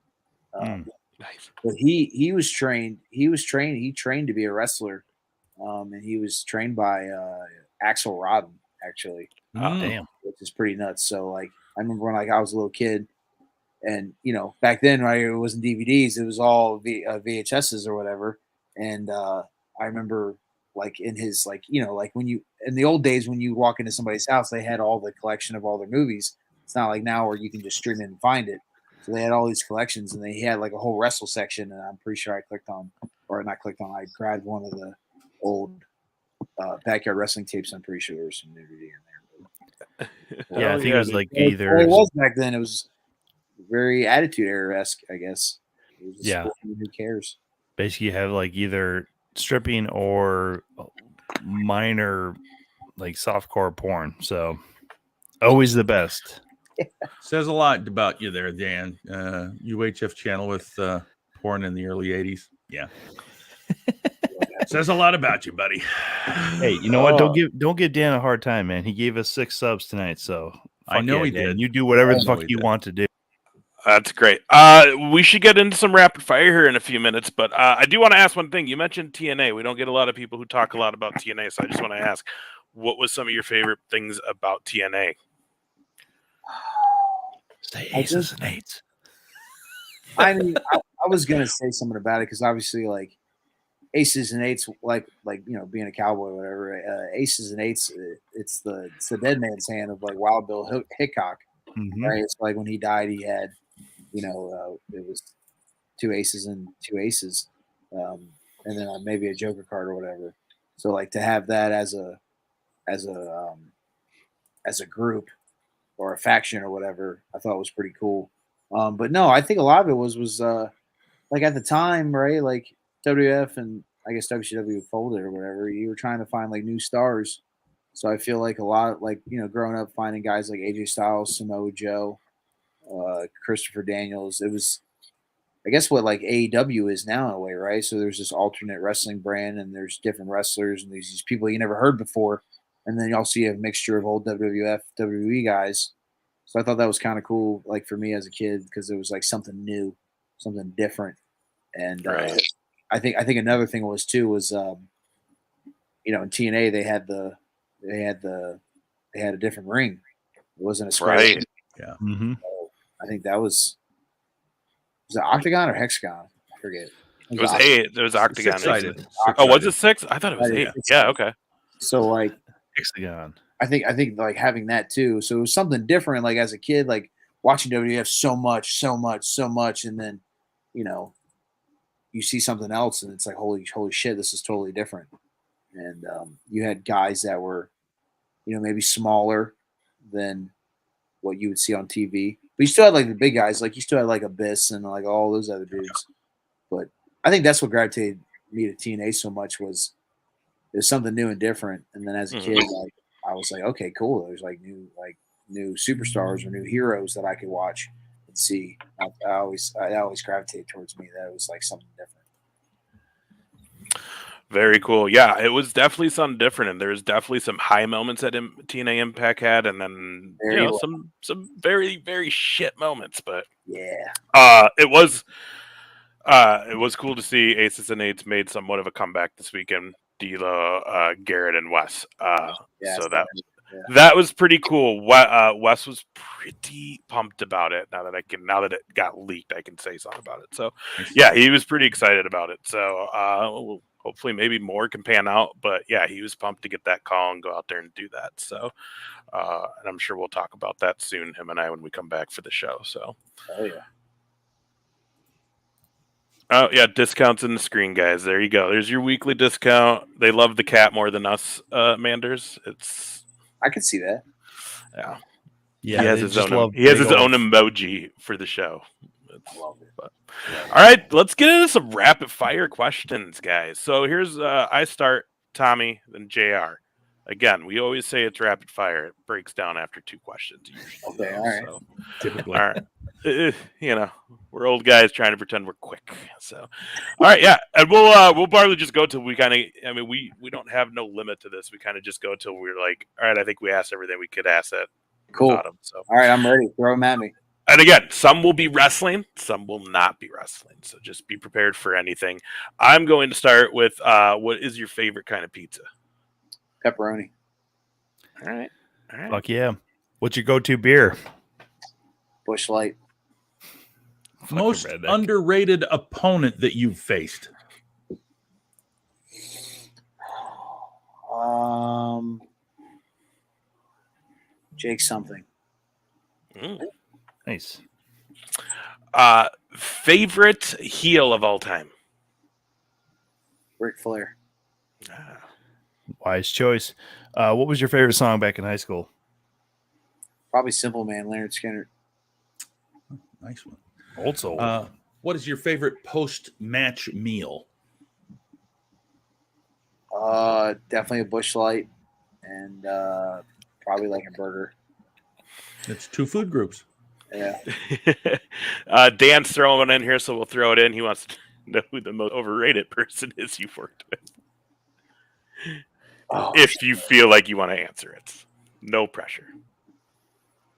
Nice. But he trained to be a wrestler. And he was trained by Axel Rodden, actually. Damn. Which is pretty nuts. So like I remember when I was a little kid, and back then, right, it wasn't DVDs, it was all VHSs or whatever. And I remember like in his like when you in the old days when you walk into somebody's house, they had all the collection of all their movies. It's not like now where you can just stream it and find it. So they had all these collections, and they had like a whole Wrestle section, and I'm pretty sure I grabbed one of the old Backyard Wrestling tapes. I'm pretty sure there was some nudity in there. Yeah, I think it was like Well, either it was back then. It was very Attitude Era-esque, I guess. It was just Yeah. who cares? basically you have like either stripping or minor like softcore porn. So always the best. Says a lot about you there, Dan. UHF channel with porn in the early 80s. Yeah. Says a lot about you, buddy. Hey, you know what? Don't give Dan a hard time, man. He gave us 6 subs tonight, so I know he Dan. did. You do whatever the I know fuck he you did. want to do. That's great. We should get into some rapid fire here in a few minutes, but I do want to ask one thing. You mentioned TNA. We don't get a lot of people who talk a lot about TNA, so I just want to ask, what was some of your favorite things about TNA? Say aces and eights. I mean, I was gonna say something about it because obviously, like aces and eights, like being a cowboy or whatever. Aces and eights, it's the dead man's hand of like Wild Bill Hickok, right? It's like when he died, he had, it was 2 aces and 2 aces, and then maybe a Joker card or whatever. So like to have that as a group or a faction or whatever, I thought was pretty cool. But no, I think a lot of it was like at the time, right? Like WWF and I guess WCW folded or whatever. You were trying to find like new stars. So I feel like a lot, like, growing up finding guys like AJ Styles, Samoa Joe, Christopher Daniels. It was, I guess, what like AEW is now in a way, right? So there's this alternate wrestling brand, and there's different wrestlers, and these people you never heard before, and then you also see a mixture of old WWF, WWE guys. So I thought that was kind of cool, like for me as a kid, because it was like something new, something different, and Right. I think another thing was in TNA they had a different ring. It wasn't a square. Right. Yeah. Mm-hmm. I think that was it octagon or hexagon? I forget. It was 8. There was Octagon. Six-sided. Oh, was it 6? I thought it was 8. Yeah. Yeah, okay. So like Hexagon. I think like having that too. So it was something different. Like as a kid, like watching WWF so much, and then you see something else, and it's like holy shit, this is totally different. And you had guys that were, maybe smaller than what you would see on TV, but you still had like the big guys. Like you still had like Abyss and like all those other dudes. But I think that's what gravitated me to TNA so much was it was something new and different. And then as a kid, like I was like, okay, cool. There's like new superstars or new heroes that I could watch and see. I always gravitate towards me. That was like something different. Very cool. Yeah, it was definitely something different, and there's definitely some high moments that TNA Impact had, and then Very well. some very very shit moments. But Yeah. it was cool to see Aces and Eights made somewhat of a comeback this weekend. D'Lo, Garrett, and Wes. So that was pretty cool. Wes was pretty pumped about it. Now that it got leaked, I can say something about it. So yeah, he was pretty excited about it. So hopefully maybe more can pan out. But yeah, he was pumped to get that call and go out there and do that. So and I'm sure we'll talk about that soon, him and I, when we come back for the show. So oh yeah, discounts in the screen, guys. There you go. There's your weekly discount. They love the cat more than us, Manders. I can see that. Yeah. Yeah, he has his own emoji for the show. I love it. All right, let's get into some rapid fire questions, guys. So here's I start, Tommy, then JR. Again, we always say it's rapid fire. It breaks down after 2 questions usually. Okay, all right. So, Typically. all right. We're old guys trying to pretend we're quick. So, all right, yeah, and we'll probably just go till we kind of. I mean, we don't have no limit to this. We kind of just go till we're like, all right, I think we asked everything we could ask it. Cool. So, all right, I'm ready. Throw them at me. and again, some will be wrestling, some will not be wrestling. So just be prepared for anything. I'm going to start with what is your favorite kind of pizza? Pepperoni. All right. Fuck yeah. What's your go-to beer? Busch Light. Most underrated opponent that you've faced? Jake something. Nice. Favorite heel of all time? Ric Flair. Wise choice. What was your favorite song back in high school? Probably Simple Man, Leonard Skinner. Nice one. Old soul. What is your favorite post-match meal? Definitely a Busch Light and probably like a burger. It's 2 food groups. Yeah. Dan's throwing one in here, so we'll throw it in. He wants to know who the most overrated person is you've worked with. If you feel like you want to answer it. No pressure.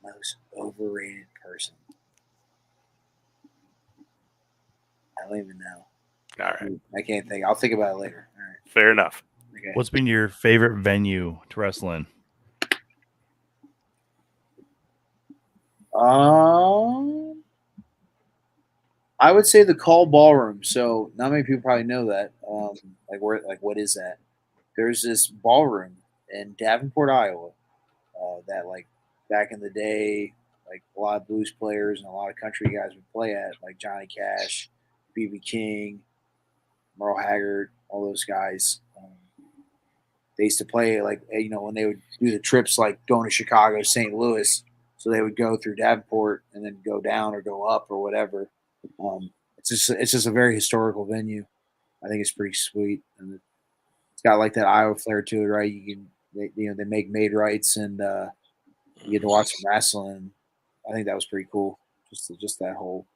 Most overrated person. I don't even know. All right. I can't think. I'll think about it later. All right. Fair enough. Okay. What's been your favorite venue to wrestle in? I would say the Called Ballroom. So not many people probably know that. What is that? There's this ballroom in Davenport, Iowa, that like back in the day, like a lot of blues players and a lot of country guys would play at, like Johnny Cash, B.B. King, Merle Haggard, all those guys. They used to play when they would do the trips, like going to Chicago, St. Louis. So they would go through Davenport and then go down or go up or whatever. It's just a very historical venue. I think it's pretty sweet, and it's got like that Iowa flair to it, right? They make maid rights, and you get to watch some wrestling. I think that was pretty cool. Just that whole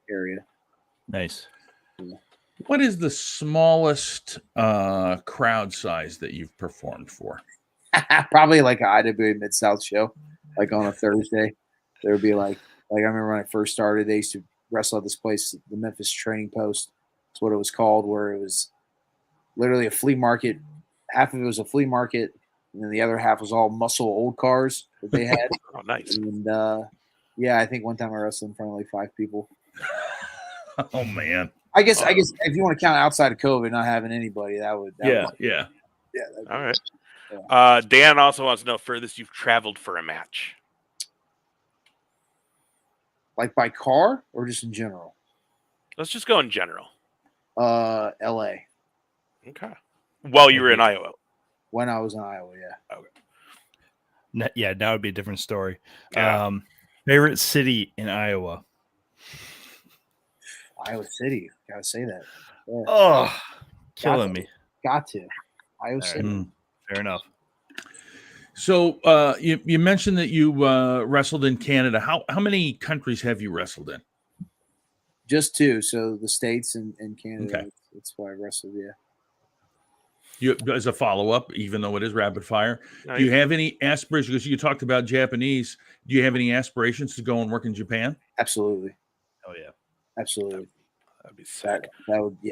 area. Nice. Yeah. What is the smallest crowd size that you've performed for? Probably like an IWA Mid-South show, like on a Thursday. There would be like I remember when I first started, they used to wrestle at this place, the Memphis Training Post. That's what it was called, where it was literally a flea market. Half of it was a flea market, and then the other half was all muscle old cars that they had. Oh, nice. And I think one time I wrestled in front of like 5 people. Oh man. I guess if you want to count outside of COVID, not having anybody, that would. Yeah. All right. Yeah. Dan also wants to know furthest you've traveled for a match. Like by car or just in general? Let's just go in general. L.A. Okay. While you were in Iowa. When I was in Iowa, yeah. Okay. Yeah, that would be a different story. Yeah. Favorite city in Iowa? Iowa City. Gotta say that. Yeah. Killing me. Got to. Iowa City. Fair enough. So you mentioned that you wrestled in Canada. How many countries have you wrestled in? Just two. So the States and Canada. Okay. That's why I wrestled. Yeah. You, as a follow up, even though it is rapid fire, No, do you have any aspirations? Because you talked about Japanese. Do you have any aspirations to go and work in Japan? Absolutely. Oh yeah. Absolutely. That'd be sick. That would be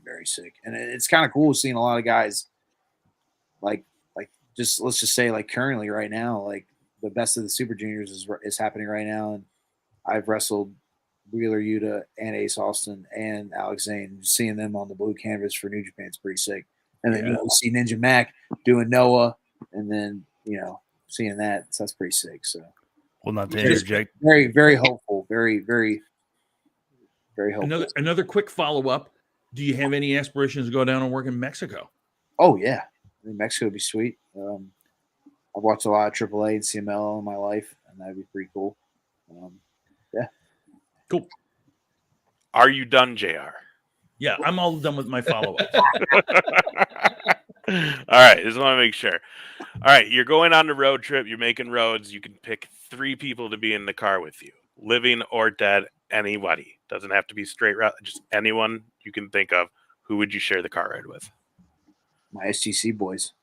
very sick. And it's kind of cool seeing a lot of guys like just let's just say like currently right now, like the best of the Super Juniors is happening right now, and I've wrestled Wheeler Yuta and Ace Austin and Alex Zane. Seeing them on the blue canvas for New Japan's pretty sick. And then you see Ninja Mac doing Noah, and then seeing that, so that's pretty sick. So, well, not to interject, very very hopeful, very very very hopeful. Another quick follow up. Do you have any aspirations to go down and work in Mexico? Oh yeah, I mean, Mexico would be sweet. I've watched a lot of AAA and CML in my life, and that'd be pretty cool. Yeah. Cool. Are you done, JR? Yeah, I'm all done with my follow up. All right, just want to make sure. All right, you're going on the road trip. You're making roads. You can pick 3 people to be in the car with you, living or dead. Anybody, doesn't have to be straight route. Just anyone you can think of. Who would you share the car ride with? My SGC boys.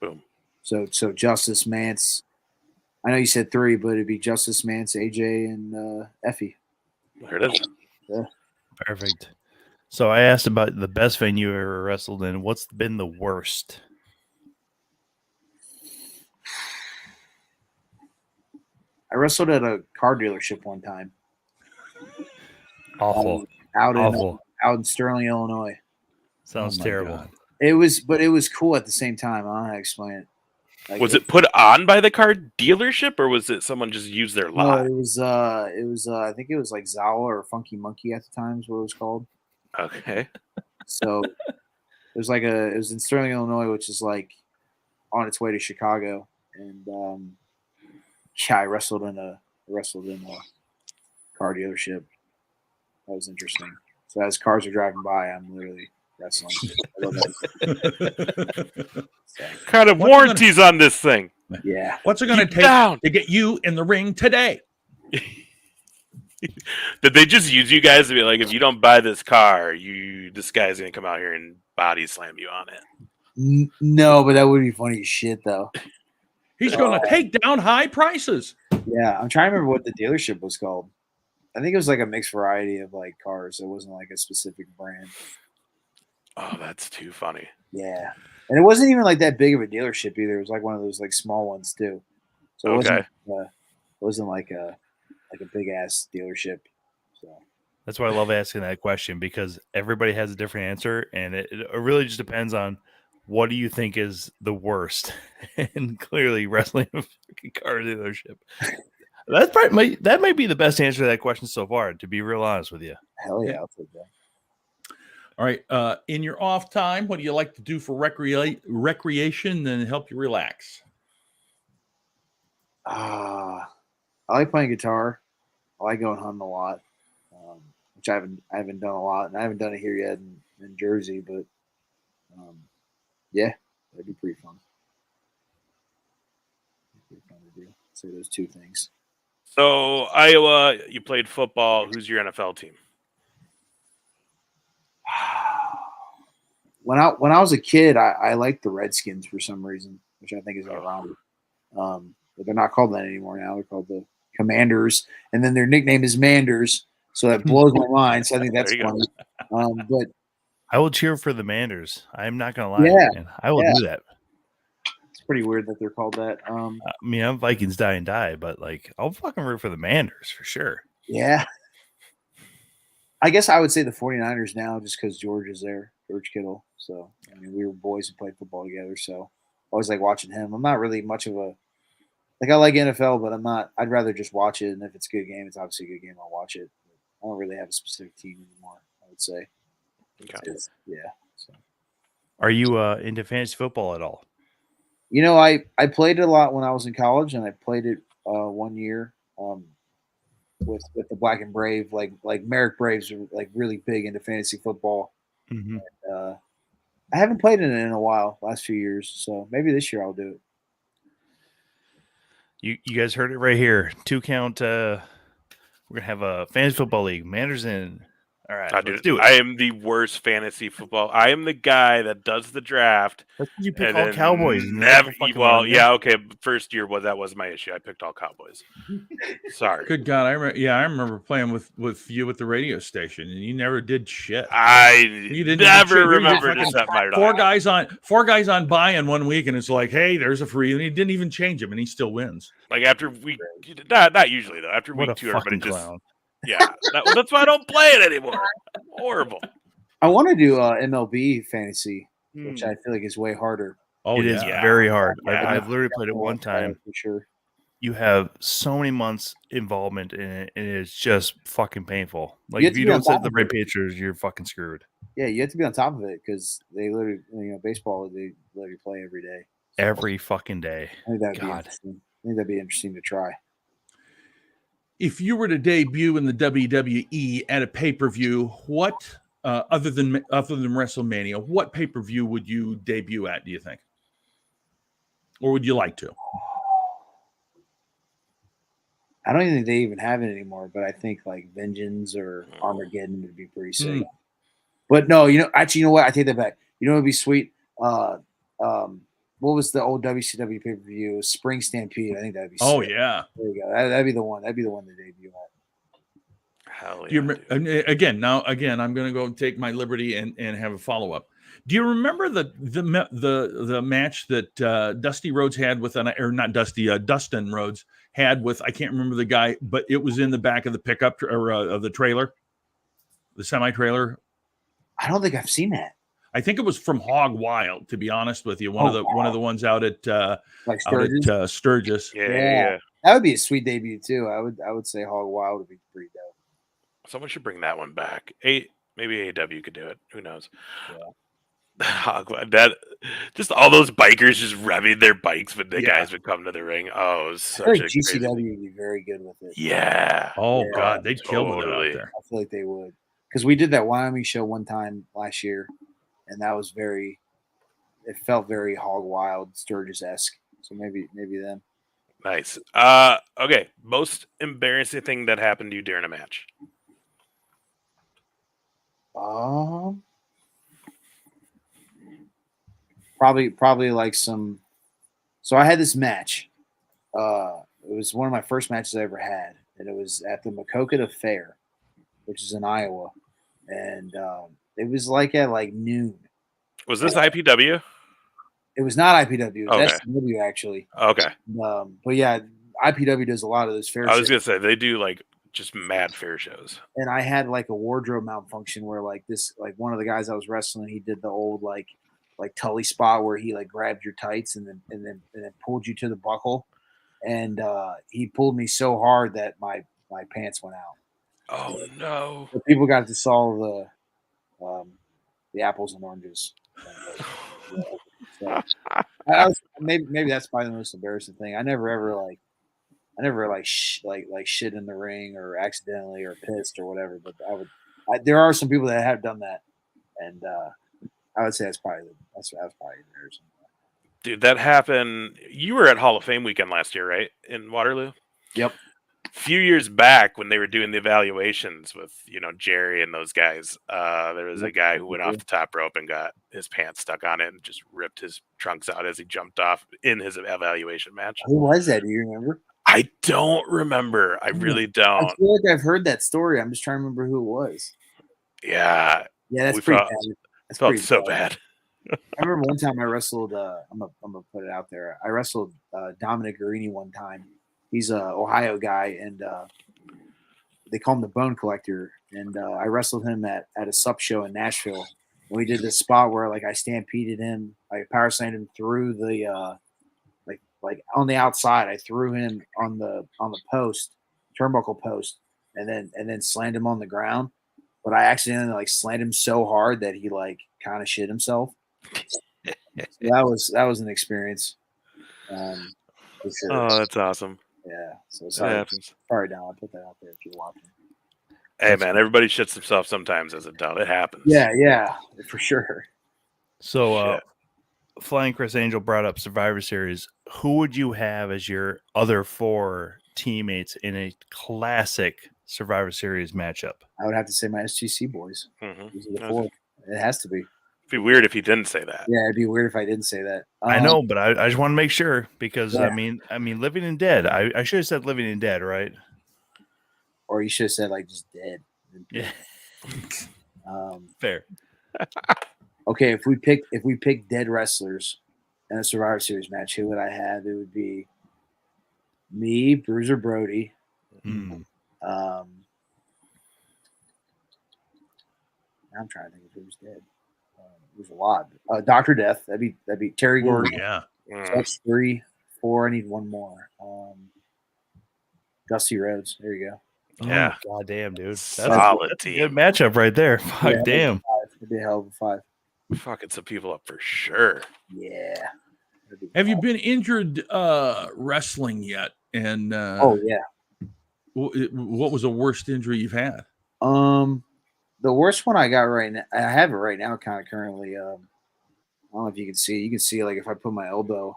Boom. So Justice, Mance. I know you said 3, but it'd be Justice, Mance, AJ, and Effie. There it is. Yeah. Perfect. So I asked about the best venue you ever wrestled in. What's been the worst? I wrestled at a car dealership one time. Awful. Out in Sterling, Illinois. Sounds terrible. God. It was cool at the same time. I don't know how to explain it. Like, Was it put on by the car dealership, or was it someone just used their No, lot? it was I think it was like Zawa or Funky Monkey at the time is what it was called. Okay. So it was in Sterling, Illinois, which is like on its way to Chicago, and I wrestled in a car dealership. That was interesting. So as cars are driving by, I'm literally wrestling. I love that. So, Kind of warranties on this thing. yeah. What's it going to Keep take down. to get you in the ring today? Did they just use you guys to be like, if you don't buy this car, this guy's gonna come out here and body slam you on it? No, but that would be funny as shit, though. He's going to take down high prices. Yeah, I'm trying to remember what the dealership was called. I think it was like a mixed variety of like cars. It wasn't like a specific brand. Oh, that's too funny. Yeah, and it wasn't even like that big of a dealership either. It was like one of those like small ones too. So it wasn't like a big ass dealership. So That's why I love asking that question, because everybody has a different answer, and it really just depends on what do you think is the worst. And clearly, wrestling a fucking car dealership. That might be the best answer to that question so far. To be real honest with you. hell yeah, I'll take that. All right. In your off time, what do you like to do for recreation and help you relax? I like playing guitar. I like going hunting a lot, which I haven't done a lot, and I haven't done it here yet in Jersey. But yeah, that'd be pretty fun. Pretty fun to do. Say those 2 things. So Iowa, you played football. Who's your NFL team? When I was a kid, I liked the Redskins for some reason, which I think is ironic. But they're not called that anymore now. They're called the Commanders, and then their nickname is Manders, so that blows my mind. So I think that's funny. But I will cheer for the Manders. I'm not gonna lie, Yeah, man. I will do that. it's pretty weird that they're called that. I mean, I'm Vikings die and die, but like, I'll fucking root for the Manders for sure. Yeah. I guess I would say the 49ers now just because George is there, George Kittle. So, I mean, we were boys and played football together. So, always like watching him. I'm not really much of a – I like NFL, but I'm not – I'd rather just watch it. And if it's a good game, it's obviously a good game. I'll watch it. I don't really have a specific team anymore, I would say. Okay. Yeah. So. Are you into fantasy football at all? You know, I played it a lot when I was in college, and I played it 1 year with the Black and Brave. Like Merrick Braves are like really big into fantasy football. Mm-hmm. I haven't played it in a while, last few years. So maybe this year I'll do it. You guys heard it right here. 2 count. We're gonna have a fantasy football league. Manders in. All right, let's do it. I am the worst fantasy football. I am the guy that does the draft. That's because you pick and all then Cowboys. Never. Well, yeah, okay. First year that was my issue. I picked all Cowboys. Sorry. Good God, I remember playing with you at the radio station, and you never did shit. You didn't never even remember to fucking set my four guys on buy-in 1 week, and it's like, hey, there's a free, and he didn't even change him, and he still wins. Like after week, not usually though. After What week a 2, everybody fucking just clown. yeah. That's why I don't play it anymore. Horrible. I want to do MLB fantasy, which I feel like is way harder. Oh, It is yeah. very hard. Yeah. I've literally played it one time. For sure. You have so many months involvement in it, and it's just fucking painful. Like You have if to you be on don't set top the of right it. pitchers, you're fucking screwed. Yeah, you have to be on top of it because they literally, baseball, they literally play every day. Every fucking day. I think that'd be God. interesting. I think that'd be interesting to try. If you were to debut in the WWE at a pay-per-view, what other than WrestleMania, what pay-per-view would you debut at, do you think? Or would you like to? I don't even think they even have it anymore, but I think like Vengeance or Armageddon would be pretty sick. But no, actually, you know what? I take that back. You know what would be sweet? What was the old WCW pay-per-view? Spring Stampede. I think that'd be sick. Oh, yeah. There you go. That'd be the one. That'd be the one to debut at. Hell Do you yeah. rem- again, I'm going to go take my liberty and have a follow-up. Do you remember the match that Dusty Rhodes had with Dustin Rhodes had with, I can't remember the guy, but it was in the back of the pickup or of the trailer, the semi-trailer. I don't think I've seen that. I think it was from Hog Wild, to be honest with you. One of the ones out at Sturgis. Yeah. That would be a sweet debut too. I would say Hog Wild would be pretty dope. Someone should bring that one back. Maybe AEW could do it. Who knows? That just all those bikers just revving their bikes when the guys would come to the ring. Oh, it was such I think a GCW crazy... would be very good with it. Yeah. Oh Yeah, God, they'd kill with it totally. out there. I feel like they would, because we did that Wyoming show one time last year, and that was it felt very Hog Wild, Sturgis-esque. So maybe them. Nice. Okay. Most embarrassing thing that happened to you during a match. Probably like some. So I had this match. It was one of my first matches I ever had, and it was at the Maquoketa Fair, which is in Iowa, and it was like at like noon. Was this IPW? It was not IPW. It was Okay. SCW actually. Okay. But yeah, IPW does a lot of those fair. I was gonna say they do like just mad fair shows. And I had like a wardrobe malfunction where like one of the guys I was wrestling, he did the old like Tully spot where he like grabbed your tights and then pulled you to the buckle, and he pulled me so hard that my pants went out. Oh no! But people got to solve the apples and oranges. So, maybe that's probably the most embarrassing thing. I never shit in the ring or accidentally or pissed or whatever. But there are some people that have done that, and I would say that's probably embarrassing. Dude, that happened. You were at Hall of Fame weekend last year, right? In Waterloo? Yep. A few years back when they were doing the evaluations with, Jerry and those guys, there was a guy who went off the top rope and got his pants stuck on it and just ripped his trunks out as he jumped off in his evaluation match. Who was that? Do you remember? I don't remember. I really don't. I feel like I've heard that story. I'm just trying to remember who it was. Yeah. Yeah, that's pretty bad. That's Felt pretty so bad. I remember one time I wrestled. I'm gonna put it out there. I wrestled Dominic Guarini one time. He's a Ohio guy, and they call him the Bone Collector. And I wrestled him at a sup show in Nashville. And we did this spot where like I stampeded him, I power slammed him through the like on the outside. I threw him on the post, turnbuckle post, and then slammed him on the ground. But I accidentally like slammed him so hard that he like kind of shit himself. So that was an experience. For sure. Oh, that's awesome. Yeah. So That sorry, happens. Don. I put that out there if you're watching. Hey, man, everybody shits themselves sometimes as a adult. It happens. Yeah, for sure. So, Shit. Flying Chris Angel brought up Survivor Series. Who would you have as your other 4 teammates in a classic Survivor Series matchup? I would have to say my SGC boys. These are the 4. It has to be. It'd be weird if he didn't say that. Yeah, it'd be weird if I didn't say that. I know, but I just want to make sure because Yeah. I mean, Living and Dead. I should have said Living and Dead, right? Or you should have said like just dead. Yeah, fair. Okay, if we pick dead wrestlers in a Survivor Series match, who would I have? It would be me, Bruiser Brody. Mm. Now I'm trying to think of who's dead. There's a lot. Dr. Death. That'd be Terry Oh, Gordon. yeah. So that's 3, 4. I need one more. Dusty Rhodes. There you go. Yeah. Oh, God damn, dude. That's Solid a team. good matchup right there. Fuck, Yeah, damn. It'd be a hell of a 5. Fucking some people up for sure. Yeah. Have you been injured wrestling yet? And Oh yeah. What was the worst injury you've had? The worst one I got right now, I have it right now, kind of currently. I don't know if you can see. You can see like if I put my elbow.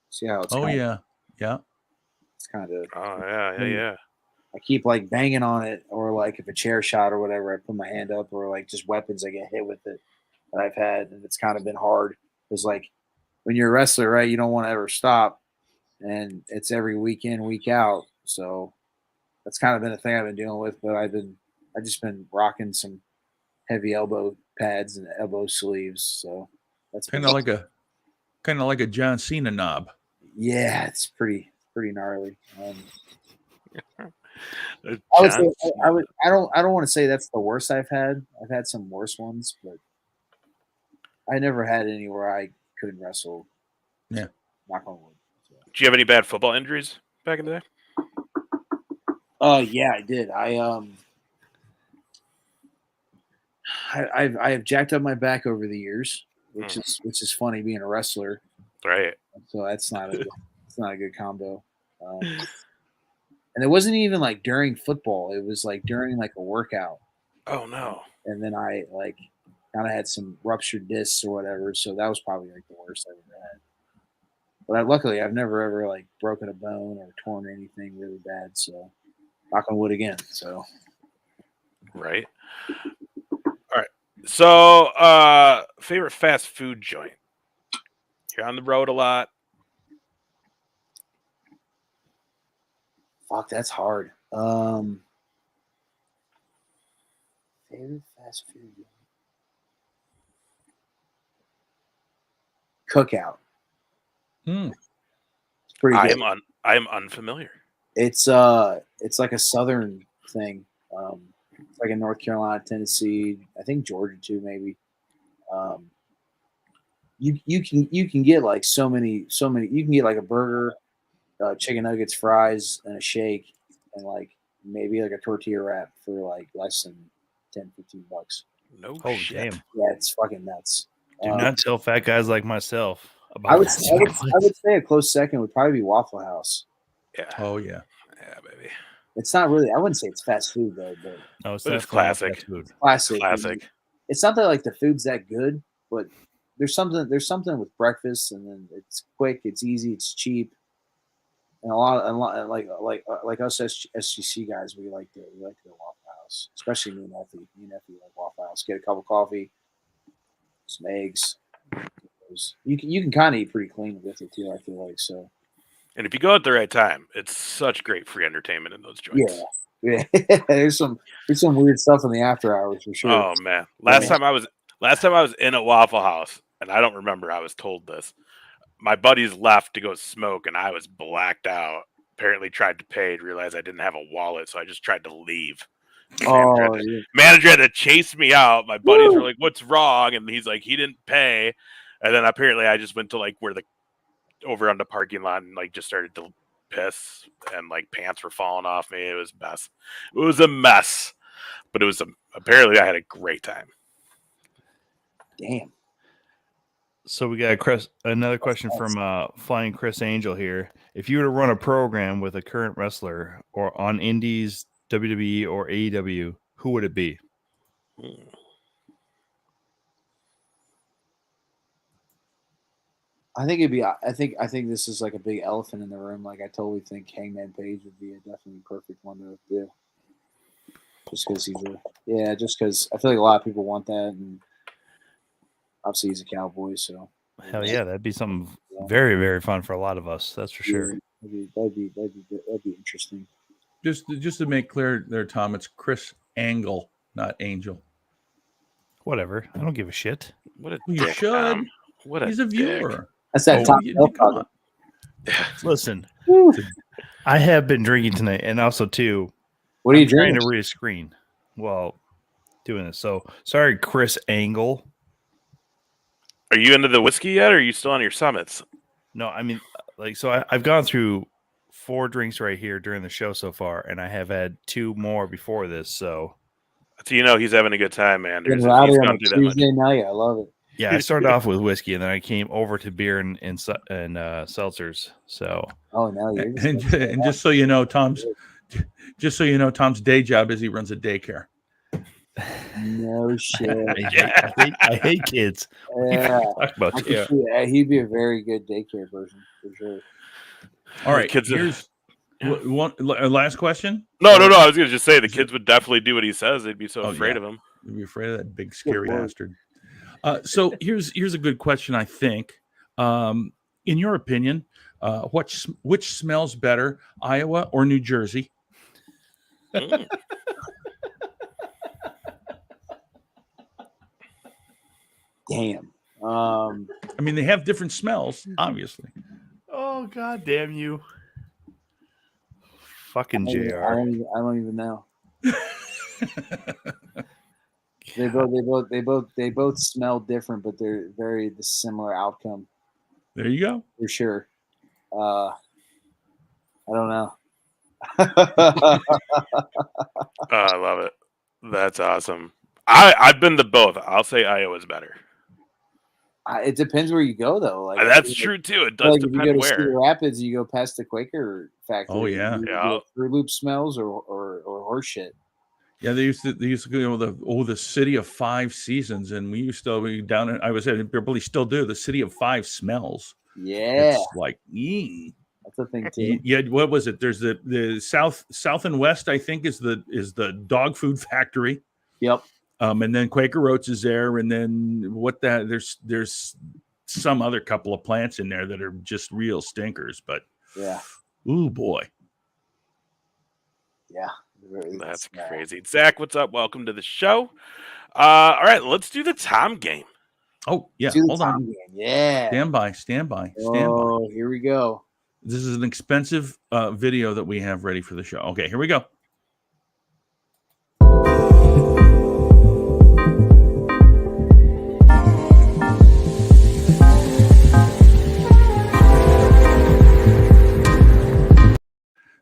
See how it's. Oh kinda, yeah. It's kind of. Oh yeah. I keep like banging on it, or like if a chair shot or whatever, I put my hand up, or like just weapons I get hit with it that I've had, and it's kind of been hard because like when you're a wrestler, right, you don't want to ever stop, and it's every week in, week out. So that's kind of been a thing I've been dealing with. But I've just been rocking some heavy elbow pads and elbow sleeves. So that's Kind of like a John Cena knob. yeah, it's pretty gnarly. I don't want to say that's the worst I've had. I've had some worse ones, but I never had any where I couldn't wrestle. Yeah. Knock on wood. So. Do you have any bad football injuries back in the day? Yeah, I did. I have jacked up my back over the years, which is funny being a wrestler. Right. So that's not a good combo. And it wasn't even like during football. It was like during like a workout. Oh no. And then I like kind of had some ruptured discs or whatever. So that was probably like the worst I've ever had. But luckily I've never ever like broken a bone or torn anything really bad. So knock on wood again. So Right. All right. So favorite fast food joint. You're on the road a lot. fuck, that's hard. Favorite fast food cookout. It's pretty good. I am unfamiliar. It's like a southern thing. It's like in North Carolina, Tennessee, I think Georgia too, maybe. You can get like so many. You can get like a burger, chicken nuggets, fries, and a shake, and like maybe like a tortilla wrap for like less than $10-15. No Oh, shit. damn. Yeah, it's fucking nuts. Do not tell fat guys like myself about I would that. say a close second would probably be Waffle House. Yeah. Oh yeah. Yeah, baby. It's not really. I wouldn't say it's fast food though, but No, it's But it's definitely not classic. fast food. classic. Classic. It's not that like the food's that good, but there's something with breakfast, and then it's quick, it's easy, it's cheap, and a lot like us SGC guys, we like to go Waffle House, especially me and Effie. Me and Effie like Waffle House. Get a cup of coffee, some eggs. You can kind of eat pretty clean with it too. I feel like so. And if you go at the right time, it's such great free entertainment in those joints. Yeah. there's some weird stuff in the after hours for sure. Oh man. Last time I was in a Waffle House, and I don't remember I was told this. My buddies left to go smoke, and I was blacked out. Apparently tried to pay, realized I didn't have a wallet, so I just tried to leave. Manager had to chase me out. My buddies were like, "What's wrong?" And he's like, "He didn't pay." And then apparently I just went to like where over on the parking lot and like just started to piss, and like pants were falling off me. It was a mess. It was a mess, but apparently I had a great time. Damn. So we got another question from Flying Chris Angel here. If you were to run a program with a current wrestler or on Indies, WWE, or AEW, who would it be? I think it'd be. I think this is like a big elephant in the room. Like I totally think Hangman Page would be a definitely perfect one to do. Just because just because I feel like a lot of people want that, and obviously he's a Cowboy, so Hell yeah, that'd be something very, very fun for a lot of us. That's for sure. That'd be interesting. Just to make clear there, Tom, it's Chris Angle, not Angel. Whatever. I don't give a shit. What a You dick, should. Tom. What a He's a dick. viewer. That's that Oh, top come on. Listen, I have been drinking tonight, and also too. What are you trying drinking? to read a screen while doing this? So sorry, Chris Angle. Are you into the whiskey yet, or are you still on your summits? No, I mean, like, so I've gone through 4 drinks right here during the show so far, and I have had 2 more before this. So you know he's having a good time, Manders. Getting rowdy He's on gone a through that much. Tuesday night. I love it. yeah, I started off with whiskey, and then I came over to beer and seltzers. So Oh no, you're And just so you know, Tom's day job is he runs a daycare. no shit. I hate kids. Yeah, Talk about I this. could see, he'd be a very good daycare person for sure. All right, Kids are- here's one last question. No. I was gonna just say the kids would definitely do what he says. They'd be so afraid of him. You'd be afraid of that big scary Lord. bastard. So here's a good question, I think. In your opinion, which smells better, Iowa or New Jersey? Mm. Damn. I mean, they have different smells, obviously. Oh, god damn you. Fucking I JR. don't even know. They both smell different, but they're very the similar outcome There you go. for sure. I don't know. I love it. That's awesome. I've been to both. I'll say Iowa's better. It depends where you go, though. Like That's true too. It does Like if you go depend to Cedar where. Rapids, you go past the Quaker factory. Oh, yeah. you Yeah. get Fruit Loop smells or horse shit. Yeah, they used to go the city of 5 seasons, and we used to be down in, I was at, probably still do, the city of 5 smells. Yeah, It's like, that's a thing too. yeah. What was it? There's the south and west, I think, is the dog food factory. Yep. And then Quaker Oats is there, and then there's some other couple of plants in there that are just real stinkers. But Yeah. ooh boy, Yeah. That's crazy. Zach, what's up? Welcome to the show. All right, let's do the Tom game. oh yeah, Do the hold on, time game. Yeah. stand by. Oh, here we go. This is an expensive video that we have ready for the show. Okay, here we go.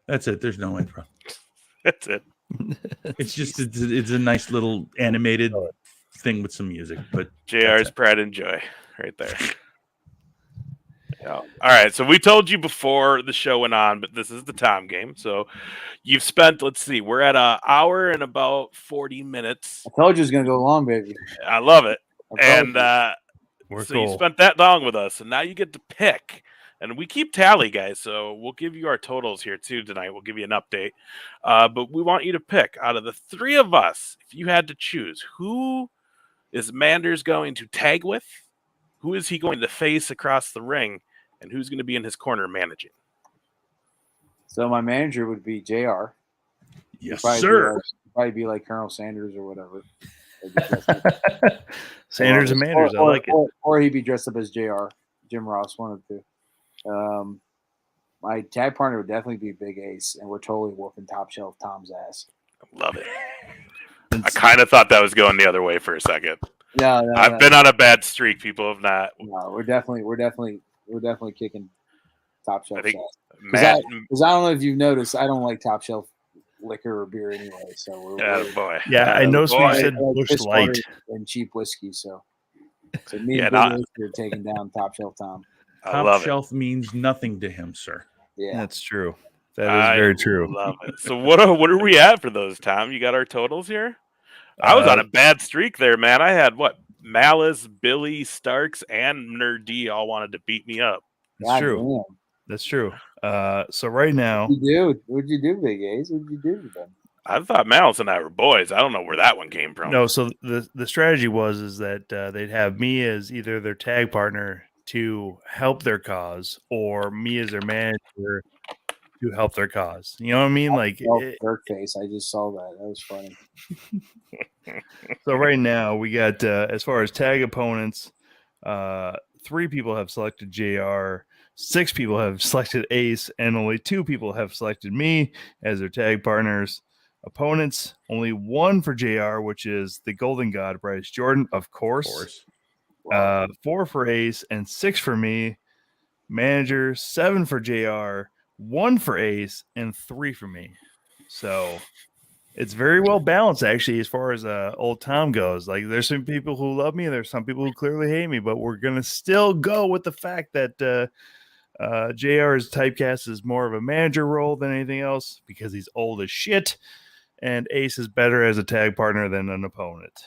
That's it. There's no intro. That's it. It's just it's a nice little animated thing with some music. But JR's pride and joy right there. Yeah. All right. So we told you before the show went on, but this is the Tom game. So you've spent, let's see, we're at an hour and about 40 minutes. I told you it was gonna go long, baby. I love it. And We're so cool. you spent that long with us, and now you get to pick. And we keep tally, guys. So we'll give you our totals here too tonight. We'll give you an update. But we want you to pick out of the 3 of us, if you had to choose, who is Manders going to tag with? Who is he going to face across the ring? And who's going to be in his corner managing? So my manager would be JR. yes, Probably sir. Probably be like Colonel Sanders or whatever. Sanders and Manders. I like it. Or he'd be dressed up as JR. Jim Ross, one of the 2. My tag partner would definitely be Big Ace, and we're totally whooping Top Shelf Tom's ass. Love it. I kind of thought that was going the other way for a second. No, I've been on a bad streak. People have not. No, we're definitely kicking Top Shelf I think ass. Matt. Because I don't know if you've noticed, I don't like Top Shelf liquor or beer anyway. So we're Boy. Yeah, I noticed boy. when you said I like Busch piss Light. water and cheap whiskey. So me Yeah, and Big Ace are taking down Top Shelf Tom. I Top love shelf means nothing to him, sir. Yeah. That's true. That is I very true. Love it. So what are we at for those, Tom? You got our totals here? I was on a bad streak there, man. I had Malice, Billy, Starks, and Nerd D all wanted to beat me up. That's God true. damn. That's true. So right now, What'd you do, Big A's? What'd you do to them? I thought Malice and I were boys. I don't know where that one came from. no. So the strategy is that they'd have me as either their tag partner to help their cause, or me as their manager to help their cause. You know what I mean? Like, Jerk face. I just saw that. That was funny. so right now we got as far as tag opponents, 3 people have selected JR, 6 people have selected Ace, and only 2 people have selected me as their tag partners. Opponents, only 1 for JR, which is the Golden God, Bryce Jordan, of course. 4 for Ace and 6 for me. Manager, 7 for JR, 1 for Ace, and 3 for me. So it's very well balanced, actually, as far as old Tom goes. Like, there's some people who love me, and there's some people who clearly hate me, but we're gonna still go with the fact that JR's typecast is more of a manager role than anything else because he's old as shit, and Ace is better as a tag partner than an opponent.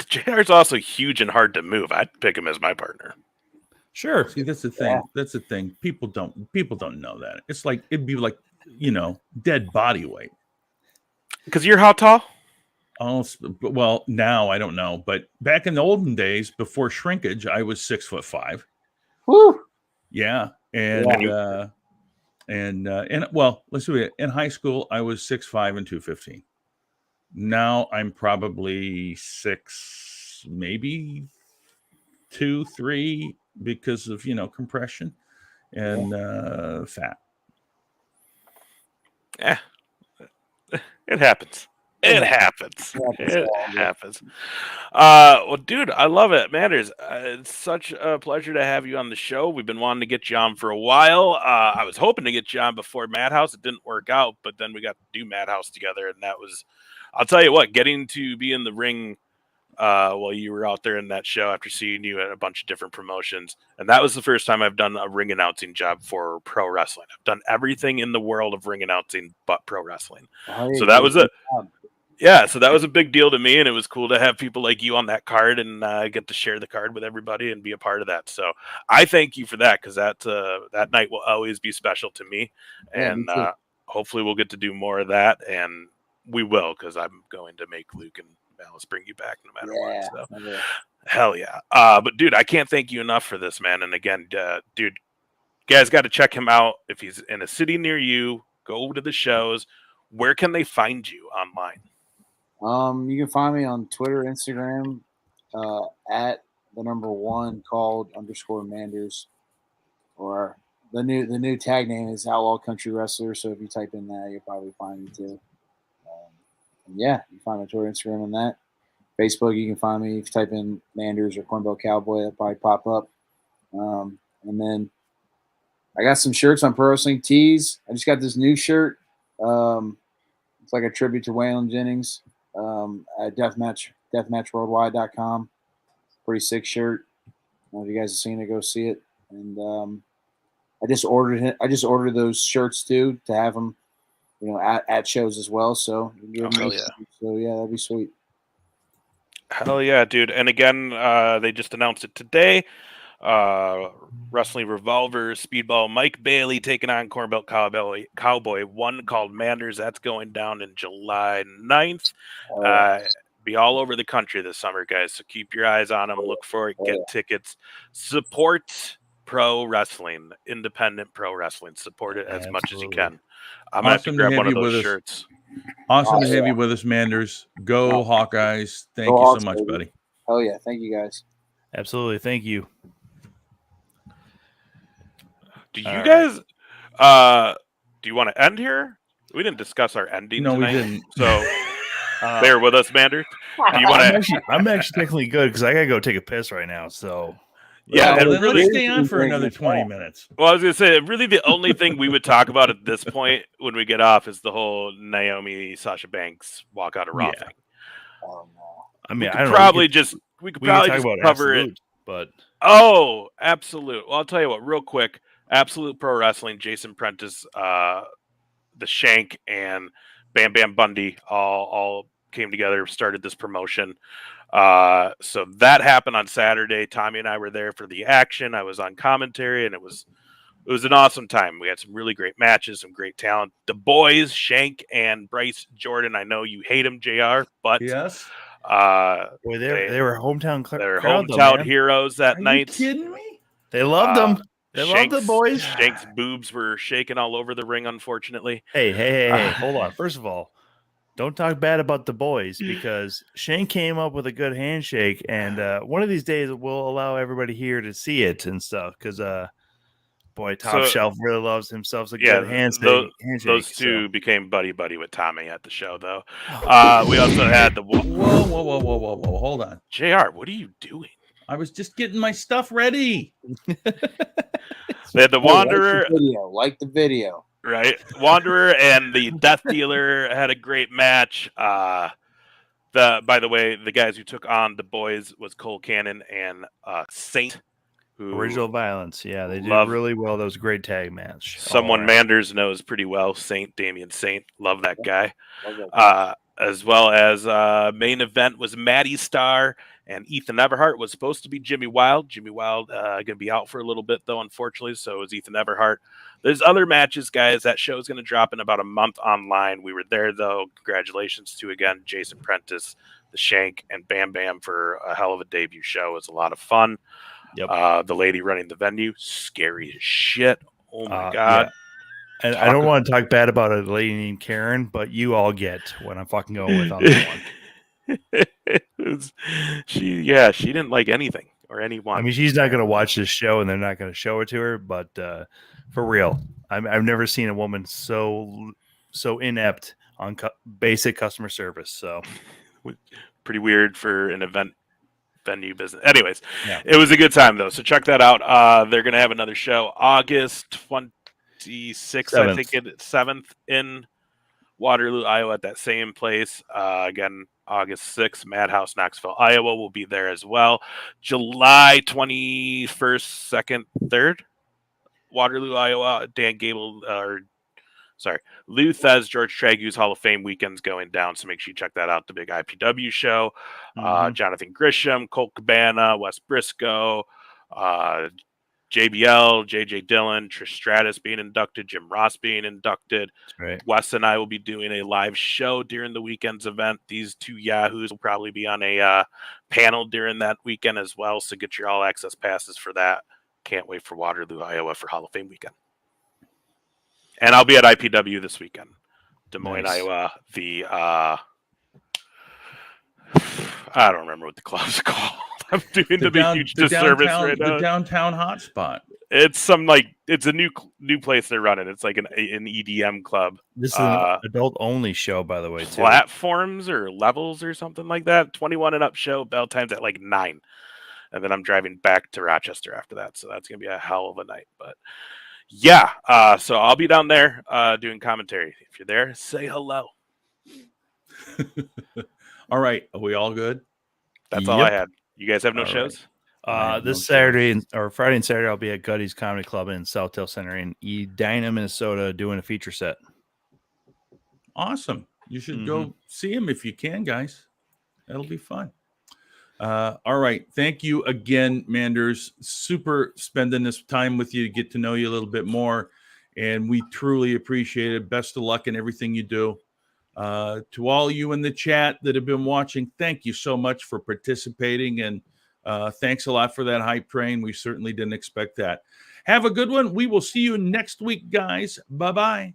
JR's also huge and hard to move. I'd pick him as my partner. Sure. See, that's the thing. Yeah. That's the thing. People don't know that. It's like it'd be like, dead body weight. Because you're how tall? Oh, well, now I don't know, but back in the olden days, before shrinkage, I was 6'5". Woo! Yeah, and well, let's see. In high school, I was 6'5" and 215. Now I'm probably 6, maybe 2, 3, because of compression and fat. Yeah, it happens. It happens. It Yeah. happens. Well, dude, I love it, Manders. It's such a pleasure to have you on the show. We've been wanting to get you on for a while. I was hoping to get you on before Madhouse. It didn't work out, but then we got to do Madhouse together, and that was, I'll tell you what, getting to be in the ring while you were out there in that show after seeing you at a bunch of different promotions. And that was the first time I've done a ring announcing job for pro wrestling. I've done everything in the world of ring announcing but pro wrestling. So that was so that was a big deal to me, and it was cool to have people like you on that card and get to share the card with everybody and be a part of that. So I thank you for that, because that night will always be special to me. Yeah, And me too. hopefully we'll get to do more of that, and we will, because I'm going to make Luke and Malice bring you back no matter what. So hell yeah. But dude, I can't thank you enough for this, man. And again, dude, you guys got to check him out. If he's in a city near you, go to the shows. Where can they find you online? You can find me on Twitter, Instagram, at the #1 called _Manders, or the new tag name is Outlaw Country Wrestler. So if you type in that, you'll probably find me too. And yeah, you can find my Twitter, Instagram on that. Facebook, you can find me if you type in Manders or Cornbelt Cowboy, that'll probably pop up. And then I got some shirts on Pro Wrestling Tees. I just got this new shirt. It's like a tribute to Waylon Jennings at deathmatchworldwide.com. Pretty sick shirt. I don't know if you guys have seen it, go see it. And I just ordered it. I just ordered those shirts too to have them, at shows as well. So hell yeah. So yeah, that'd be sweet. Hell yeah, dude. And again, they just announced it today. Wrestling Revolver, Speedball, Mike Bailey taking on Cornbelt Cowboy, one called Manders. That's going down in July 9th. Be all over the country this summer, guys. So keep your eyes on them. Look for it. Get tickets. Support pro wrestling, independent pro wrestling. Support it as much as you can. I'm going to have to grab one of those shirts. Awesome to have you with us, Manders. Go Hawkeyes. Thank you so much, buddy. Hell yeah. Thank you, guys. Absolutely. Thank you. Do you guys do you want to end here? We didn't discuss our ending tonight. We didn't. So bear with us, Manders. Do you want to? I'm actually technically good because I gotta go take a piss right now. So yeah, and really, let's stay on for another 20 minutes. Well, I was gonna say, really, the only thing we would talk about at this point when we get off is the whole Naomi Sasha Banks walk out of Raw thing. Oh no. I mean, we could probably just cover it. But Absolute. Well, I'll tell you what, real quick. Absolute Pro Wrestling, Jason Prentice, the Shank, and Bam Bam Bundy all came together, started this promotion. So that happened on Saturday. Tommy and I were there for the action. I was on commentary, and it was an awesome time. We had some really great matches, some great talent. The boys, Shank and Bryce Jordan. I know you hate him, JR, but Yes. Boy, they were hometown they were crowd, though, hometown man. heroes that Are night. you kidding me? They loved them. They loved the boys. Shank's boobs were shaking all over the ring, unfortunately. Hey, hold on. First of all, don't talk bad about the boys because Shane came up with a good handshake, and one of these days we'll allow everybody here to see it and stuff. Because boy, Top Shelf really loves himself a good handshake. Those two became buddy with Tommy at the show, though. We also had the Whoa! Hold on, JR. What are you doing? I was just getting my stuff ready. They had the Wanderer. Like the video. Right. Wanderer and the Death Dealer had a great match. By the way, the guys who took on the boys was Cole Cannon and Saint. Original Violence. Yeah, they did really well. That was a great tag match. Someone Manders knows pretty well. Damian Saint. Love that guy. As well as main event was Maddie Starr and Ethan Everhart. Was supposed to be Jimmy Wild. Jimmy Wild going to be out for a little bit, though, unfortunately. So is Ethan Everhart. There's other matches, guys. That show is going to drop in about a month online. We were there, though. Congratulations to, again, Jason Prentice, The Shank, and Bam Bam for a hell of a debut show. It was a lot of fun. Yep. The lady running the venue, scary as shit. Oh, my God. Yeah. And I don't want to talk bad about a lady named Karen, but you all get what I'm fucking going with on that one. She didn't like anything or anyone. I mean, she's not going to watch this show, and they're not going to show it to her. But for real, I've never seen a woman so inept on basic customer service. So pretty weird for an event venue business. Anyways, It was a good time though. So check that out. They're going to have another show August 26th, I think 7th in Waterloo, Iowa, at that same place. Again, August 6th, Madhouse, Knoxville, Iowa will be there as well. July 21st, 2nd, 3rd, Waterloo, Iowa. Lou Thez, George Tragu's Hall of Fame weekend's going down, so make sure you check that out. The big IPW show. Jonathan Grisham, Colt Cabana, Wes Briscoe, JBL, JJ Dillon, Trish Stratus being inducted, Jim Ross being inducted. Right. Wes and I will be doing a live show during the weekend's event. These two yahoos will probably be on a panel during that weekend as well, so get your all-access passes for that. Can't wait for Waterloo, Iowa for Hall of Fame weekend. And I'll be at IPW this weekend. Des Moines, Iowa. I don't remember what the club's called. I'm doing them a huge disservice right now. The downtown hotspot. It's it's a new place they're running. It's like an EDM club. This is an adult only show, by the way. Too. Platforms or levels or something like that. 21 and up show. Bell time's at like 9. And then I'm driving back to Rochester after that. So that's going to be a hell of a night. But yeah, so I'll be down there doing commentary. If you're there, say hello. All right. Are we all good? That's all I had. You guys have no shows? This Saturday or Friday and Saturday, I'll be at Gutty's Comedy Club in Southdale Center in Edina, Minnesota, doing a feature set. Awesome. You should go see him if you can, guys. That'll be fun. All right. Thank you again, Manders. Super spending this time with you to get to know you a little bit more. And we truly appreciate it. Best of luck in everything you do. To all you in the chat that have been watching, thank you so much for participating. And thanks a lot for that hype train. We certainly didn't expect that. Have a good one. We will see you next week, guys. Bye-bye.